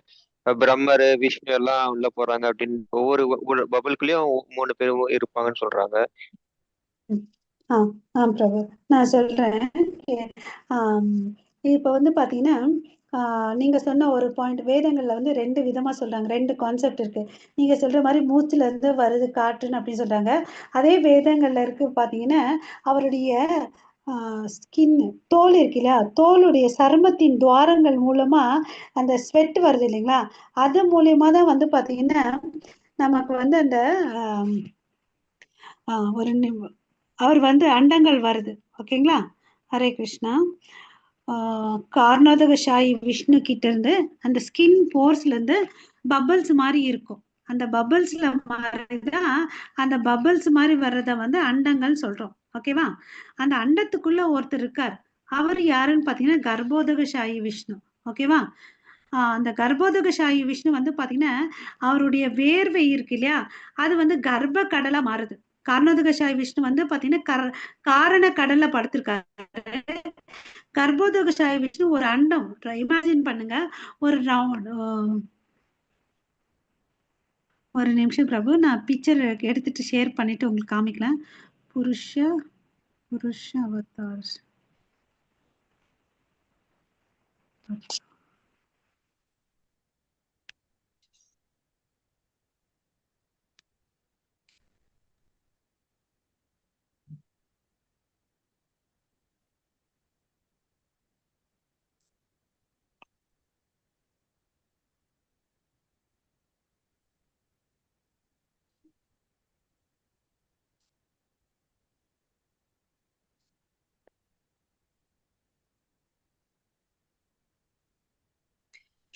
பிரம்மரு, விஷ்ணு எல்லாம் உள்ள போறாங்க அப்படின்னு. ஒவ்வொரு பபுளுக்குள்ளயும் 3 பேர் இருப்பாங்கன்னு சொல்றாங்க. பிரபு, நான் சொல்றேன். இப்ப வந்து பாத்தீங்கன்னா நீங்க சொன்ன ஒரு பாயிண்ட், வேதங்கள்ல வந்து 2 விதமா சொல்றாங்க. 2 கான்செப்ட் இருக்கு. நீங்க சொல்ற மாதிரி மூச்சுல இருந்து வருது காற்றுன்னு அப்படின்னு சொல்றாங்க. அதே வேதங்கள்ல இருக்கு பாத்தீங்கன்னா அவருடைய ஸ்கின், தோல் இருக்கு இல்லையா, தோலுடைய சருமத்தின் துவாரங்கள் மூலமா அந்த ஸ்வெட் வருது இல்லைங்களா, அது மூலியமா தான் வந்து பாத்தீங்கன்னா நமக்கு வந்து அந்த அவர் வந்து அண்டங்கள் வருது. ஓகேங்களா? ஹரே கிருஷ்ணா. கார்னோதகசாயி விஷ்ணு கிட்ட இருந்து அந்த ஸ்கின் போர்ஸ்ல இருந்து பபிள்ஸ் மாதிரி இருக்கும். அந்த பபிள்ஸ்ல மாதிரிதான் அந்த பபிள்ஸ் மாதிரி வர்றத வந்து அண்டங்கள் சொல்றோம். ஓகேவா? அந்த அண்டத்துக்குள்ள ஒருத்தர் இருக்கார். அவர் யாருன்னு பாத்தீங்கன்னா கர்ப்போதகசாயி விஷ்ணு. ஓகேவா? அந்த கர்ப்போதகசாயி விஷ்ணு வந்து பாத்தீங்கன்னா அவருடைய வேர்வை இருக்கு இல்லையா, அது வந்து கர்ப்ப கடலா மாறுது. கார்னோதகசாயி விஷ்ணு வந்து பாத்தீங்கன்னா காரண கடல்ல படுத்திருக்காரு. கர்ப்போதகசாயி விஷ்ணு ஒரு அண்டம். இமேஜின் பண்ணுங்க. ஒரு நிமிஷம் பிரபு, நான் பிக்சர் எடுத்துட்டு ஷேர் பண்ணிட்டு உங்களுக்கு காமிக்கலாம். புருஷ அவதார்.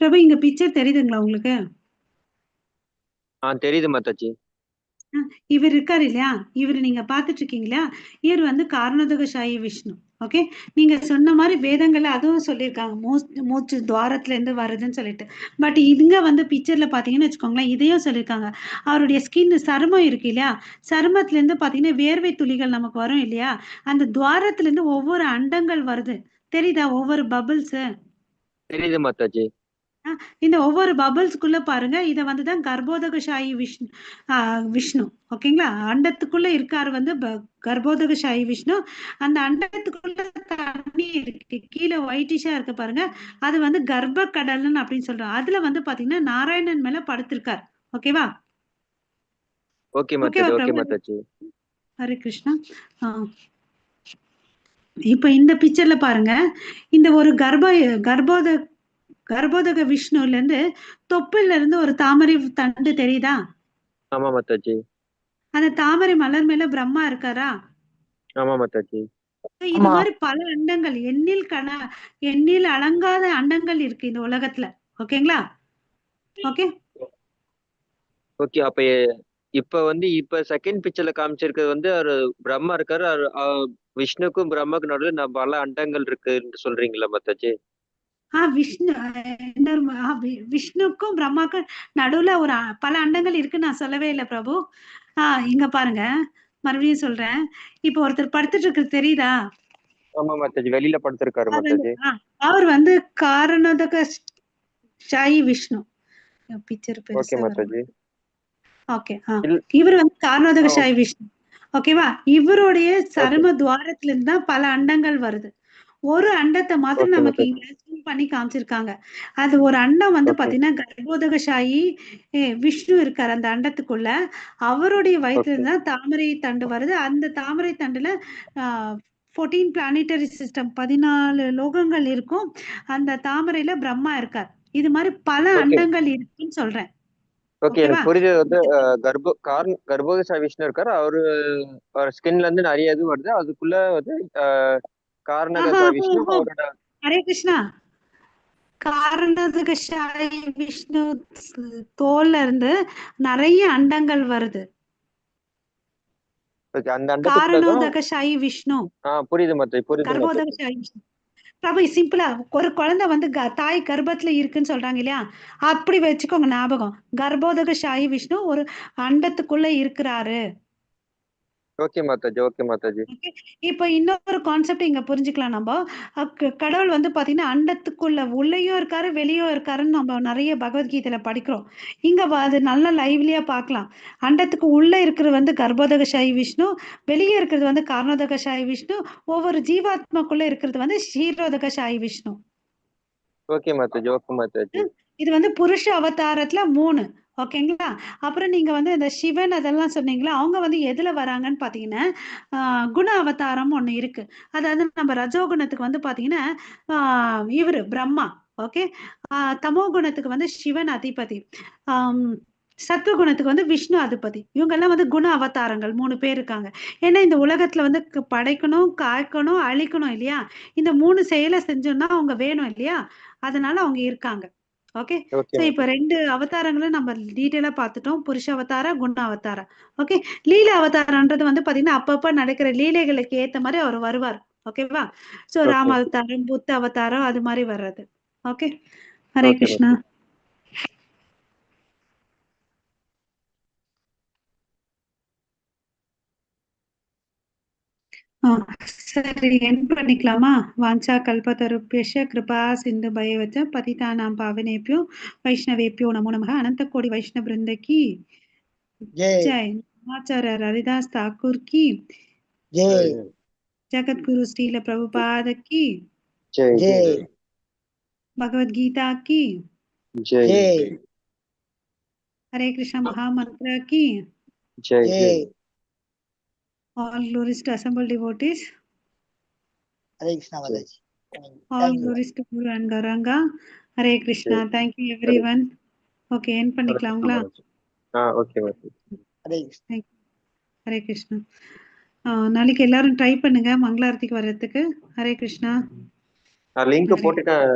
பிரபு, இங்க பிக்சர் தெரியுதுங்களா உங்களுக்கு? தெரியுது மாதாஜி. இவர் இருக்காரு இல்லையா, இவர் நீங்க பாத்துட்டு இருக்கீங்களா, இவர் வந்து கார்னோதகசாயி விஷ்ணு. ஓகே, நீங்க சொன்ன மாதிரி வேதங்கள்ல அதுவும் சொல்லியிருக்காங்க, மூச்சு துவாரத்துல இருந்து வருதுன்னு சொல்லிட்டு. பட் இதுங்க வந்து பிக்சர்ல பாத்தீங்கன்னு வச்சுக்கோங்களேன், இதையும் சொல்லியிருக்காங்க. அவருடைய ஸ்கின் சருமம் இருக்கு இல்லையா, சருமத்துல இருந்து பாத்தீங்கன்னா வேர்வை துளிகள் நமக்கு வரும் இல்லையா, அந்த துவாரத்துல இருந்து ஒவ்வொரு அண்டங்கள் வருது. தெரியுதா? ஒவ்வொரு பபிள்ஸ் தெரியுது மாதாஜி. இந்த ஒவ்வொரு பபிள்ஸ்குள்ள பாருங்க, இத வந்து தான் கர்ப்போதகசாயி விஷ்ணு. ஓகேங்களா? அண்டத்துக்குள்ள இருக்காரு வந்து கர்ப்போதகசாயி விஷ்ணு. அந்த அண்டத்துக்குள்ள தண்ணி இருக்கு, கீழே ஒயிட்டிஷா இருக்கு பாருங்க, அது வந்து கர்ப்ப கடல்னு அப்படின்னு சொல்றோம். அதுல வந்து பாத்தீங்கன்னா நாராயணன் மேல படுத்திருக்கார். ஓகேவா? ஓகே ஓகேவா மாதாஜி, ஓகே பிரபு? மாதாஜி. ஹரே கிருஷ்ணா. இப்ப இந்த பிக்சர்ல பாருங்க, இந்த ஒரு கர்ப்போதக விஷ்ணுல இருந்து தொப்புல இருந்து ஒரு தாமரை தண்டு தெரியுதா? ஆமா மாதாஜி, அந்த தாமரை மலர் மேல பிரம்மா இருக்காரா? ஆமா மாதாஜி. இது மாதிரி பல அண்டங்கள், எண்ணில் அடங்காத அண்டங்கள் இருக்கு இந்த உலகத்துல. ஓகேங்களா? ஓகே ஓகே, அப்ப இப்ப செகண்ட் பிக்சர்ல காமிச்சிருக்கிறது வந்து அவரு பிரம்மா இருக்காரு. விஷ்ணுக்கும் பிரம்மாக்கும் நடுவில் பல அண்டங்கள் இருக்குன்னு சொல்றீங்களா மாதாஜி? விஷ்ணுக்கும் பிரம்மாக்கும் நடுவுல ஒரு பல அண்டங்கள் இருக்குன்னு நான் சொல்லவே இல்லை பிரபு. இங்க பாருங்க, மறுபடியும் சொல்றேன். இப்ப ஒருத்தர் படுத்துட்டு இருக்கு தெரியுதா? ஆமா மாதாஜி, வெளியில படுத்திருக்காரு மாதாஜி. அவர் வந்து காரணோதக சாயி விஷ்ணு. பிக்சர் ஓகே பெருசா மாதாஜி. வரும். ஓகே. இவர் வந்து காரணோதக சாயி விஷ்ணு. ஓகேவா? இவருடைய சரும துவாரத்துல இருந்து தான் பல அண்டங்கள் வருது. ஒரு அண்டத்தை மாத்திரம் நமக்கு இங்க ஜூம் பண்ணி காமிச்சிருக்காங்க. அது ஒரு அண்டம் வந்து பாத்தீங்கன்னா கர்ப்போதகசாயி விஷ்ணு இருக்காரு அந்த அண்டத்துக்குள்ள. அவருடைய வயிற்றுல இருந்து தான் தாமரை தண்டு வருது. அந்த தாமரை தண்டுல 14 பிளானிட்டரி சிஸ்டம், 14 லோகங்கள் இருக்கும். அந்த தாமரையில பிரம்மா இருக்கார். இது மாதிரி பல அண்டங்கள் இருக்குன்னு சொல்றேன். ஓகே, எனக்கு புரியுது. வந்து கர்ப்போதகசாயி விஷ்ணு இருக்காரு. அவரு ஸ்கின்ல இருந்து நிறைய இது வருது. அதுக்குள்ள வந்து காரணகசாயி விஷ்ணு அவரோட. ஹரே கிருஷ்ணா. காரணோதகசாயி விஷ்ணு தோல்ல இருந்து நிறைய அண்டங்கள் வருது. அந்த காரணோதகசாயி விஷ்ணு. புரியுது மாதாஜி, புரியுது. கர்ப்போதகசாயி விஷ்ணு பிரபு சிம்பிளா ஒரு குழந்தை வந்து தாய் கர்ப்பத்துல இருக்குன்னு சொல்றாங்க இல்லையா? அப்படி வச்சுக்கோங்க ஞாபகம். கர்ப்போதகசாயி விஷ்ணு ஒரு அண்டத்துக்குள்ள இருக்கிறாரு. Okay Mataji, okay Mataji. இப்ப இன்னொரு கான்செப்ட் இங்க புரிஞ்சுக்கலாம் நம்ம. கடவுள் வந்து பாத்தீங்கன்னா அண்டத்துக்குள்ள உள்ளேயும் இருக்காரு, வெளியும் இருக்காருன்னு நம்ம நிறைய பகவத்கீதையில படிக்கிறோம். இங்க அது நல்ல லைவ்லியா பார்க்கலாம். அண்டத்துக்கு உள்ள இருக்கிறது வந்து கர்ப்போதகசாயி விஷ்ணு, வெளியே இருக்கிறது வந்து காரணோதகசாயி விஷ்ணு, ஒவ்வொரு ஜீவாத்மாக்குள்ள இருக்கிறது வந்து க்ஷீரோதகசாயி விஷ்ணு. Okay Mataji, okay Mataji. இது வந்து புருஷ அவதாரத்துல 3. ஓகேங்களா? அப்புறம் நீங்க வந்து இந்த சிவன் அதெல்லாம் சொன்னீங்களா, அவங்க வந்து எதுல வராங்கன்னு பாத்தீங்கன்னா குண அவதாரம் ஒண்ணு இருக்கு. அதாவது நம்ம ரஜோகுணத்துக்கு வந்து பாத்தீங்கன்னா இவரு பிரம்மா. ஓகே. தமோ குணத்துக்கு வந்து சிவன் அதிபதி. சத்துவகுணத்துக்கு வந்து விஷ்ணு அதிபதி. இவங்க எல்லாம் வந்து குண அவதாரங்கள் 3 பேர் இருக்காங்க. ஏன்னா இந்த உலகத்துல வந்து படைக்கணும், காக்கணும், அழிக்கணும் இல்லையா? இந்த 3 செயலை செஞ்சோம்னா அவங்க வேணும் இல்லையா? அதனால அவங்க இருக்காங்க. ஓகே. சோ இப்ப 2 அவதாரங்களும் நம்ம டீடைலா பார்த்துட்டோம். புருஷ அவதாரம், குண அவதாரம். ஓகே. லீல அவதாரம்ன்றது வந்து பாத்தீங்கன்னா அப்பப்ப நடக்கிற லீலைகளுக்கு ஏத்த மாதிரி அவர் வருவார். ஓகேவா? சோ ராம அவதாரம், புத்த அவதாரம் அது மாதிரி வர்றது. ஓகே. ஹரே கிருஷ்ணா. சரி, என் பண்ணிக்கலாமா? வாஞ்சா கல்பதருப்யஸ்ய கிருபா சிந்து பயவச்ச பதிதானாம் பாவனேபியோ வைஷ்ணவேபியோ நமோ நமः. அனந்த கோடி வைஷ்ணவ பிருந்த की जय. आचार्य हरिदास ठाकुर की जय. जगत गुरु श्रील प्रभुपाद की जय. भगवद गीता की जय. हरे कृष्ण महामंत्र की जय. All glories to assembled devotees. हरे कृष्णा माताजी. All glories to Guru and Gauranga. Hare Krishna. Thank you everyone. Okay, end பண்ணிக்கலாங்களா? ஓகே மாதாஜி. हरे कृष्णा. ஹரே கிருஷ்ணா. நாளைக்கு எல்லாரும் ட்ரை பண்ணுங்க மங்களாரத்திக்கு வர்றதுக்கு. ஹரே கிருஷ்ணா. லிங்க் போட்டுட்டேன்.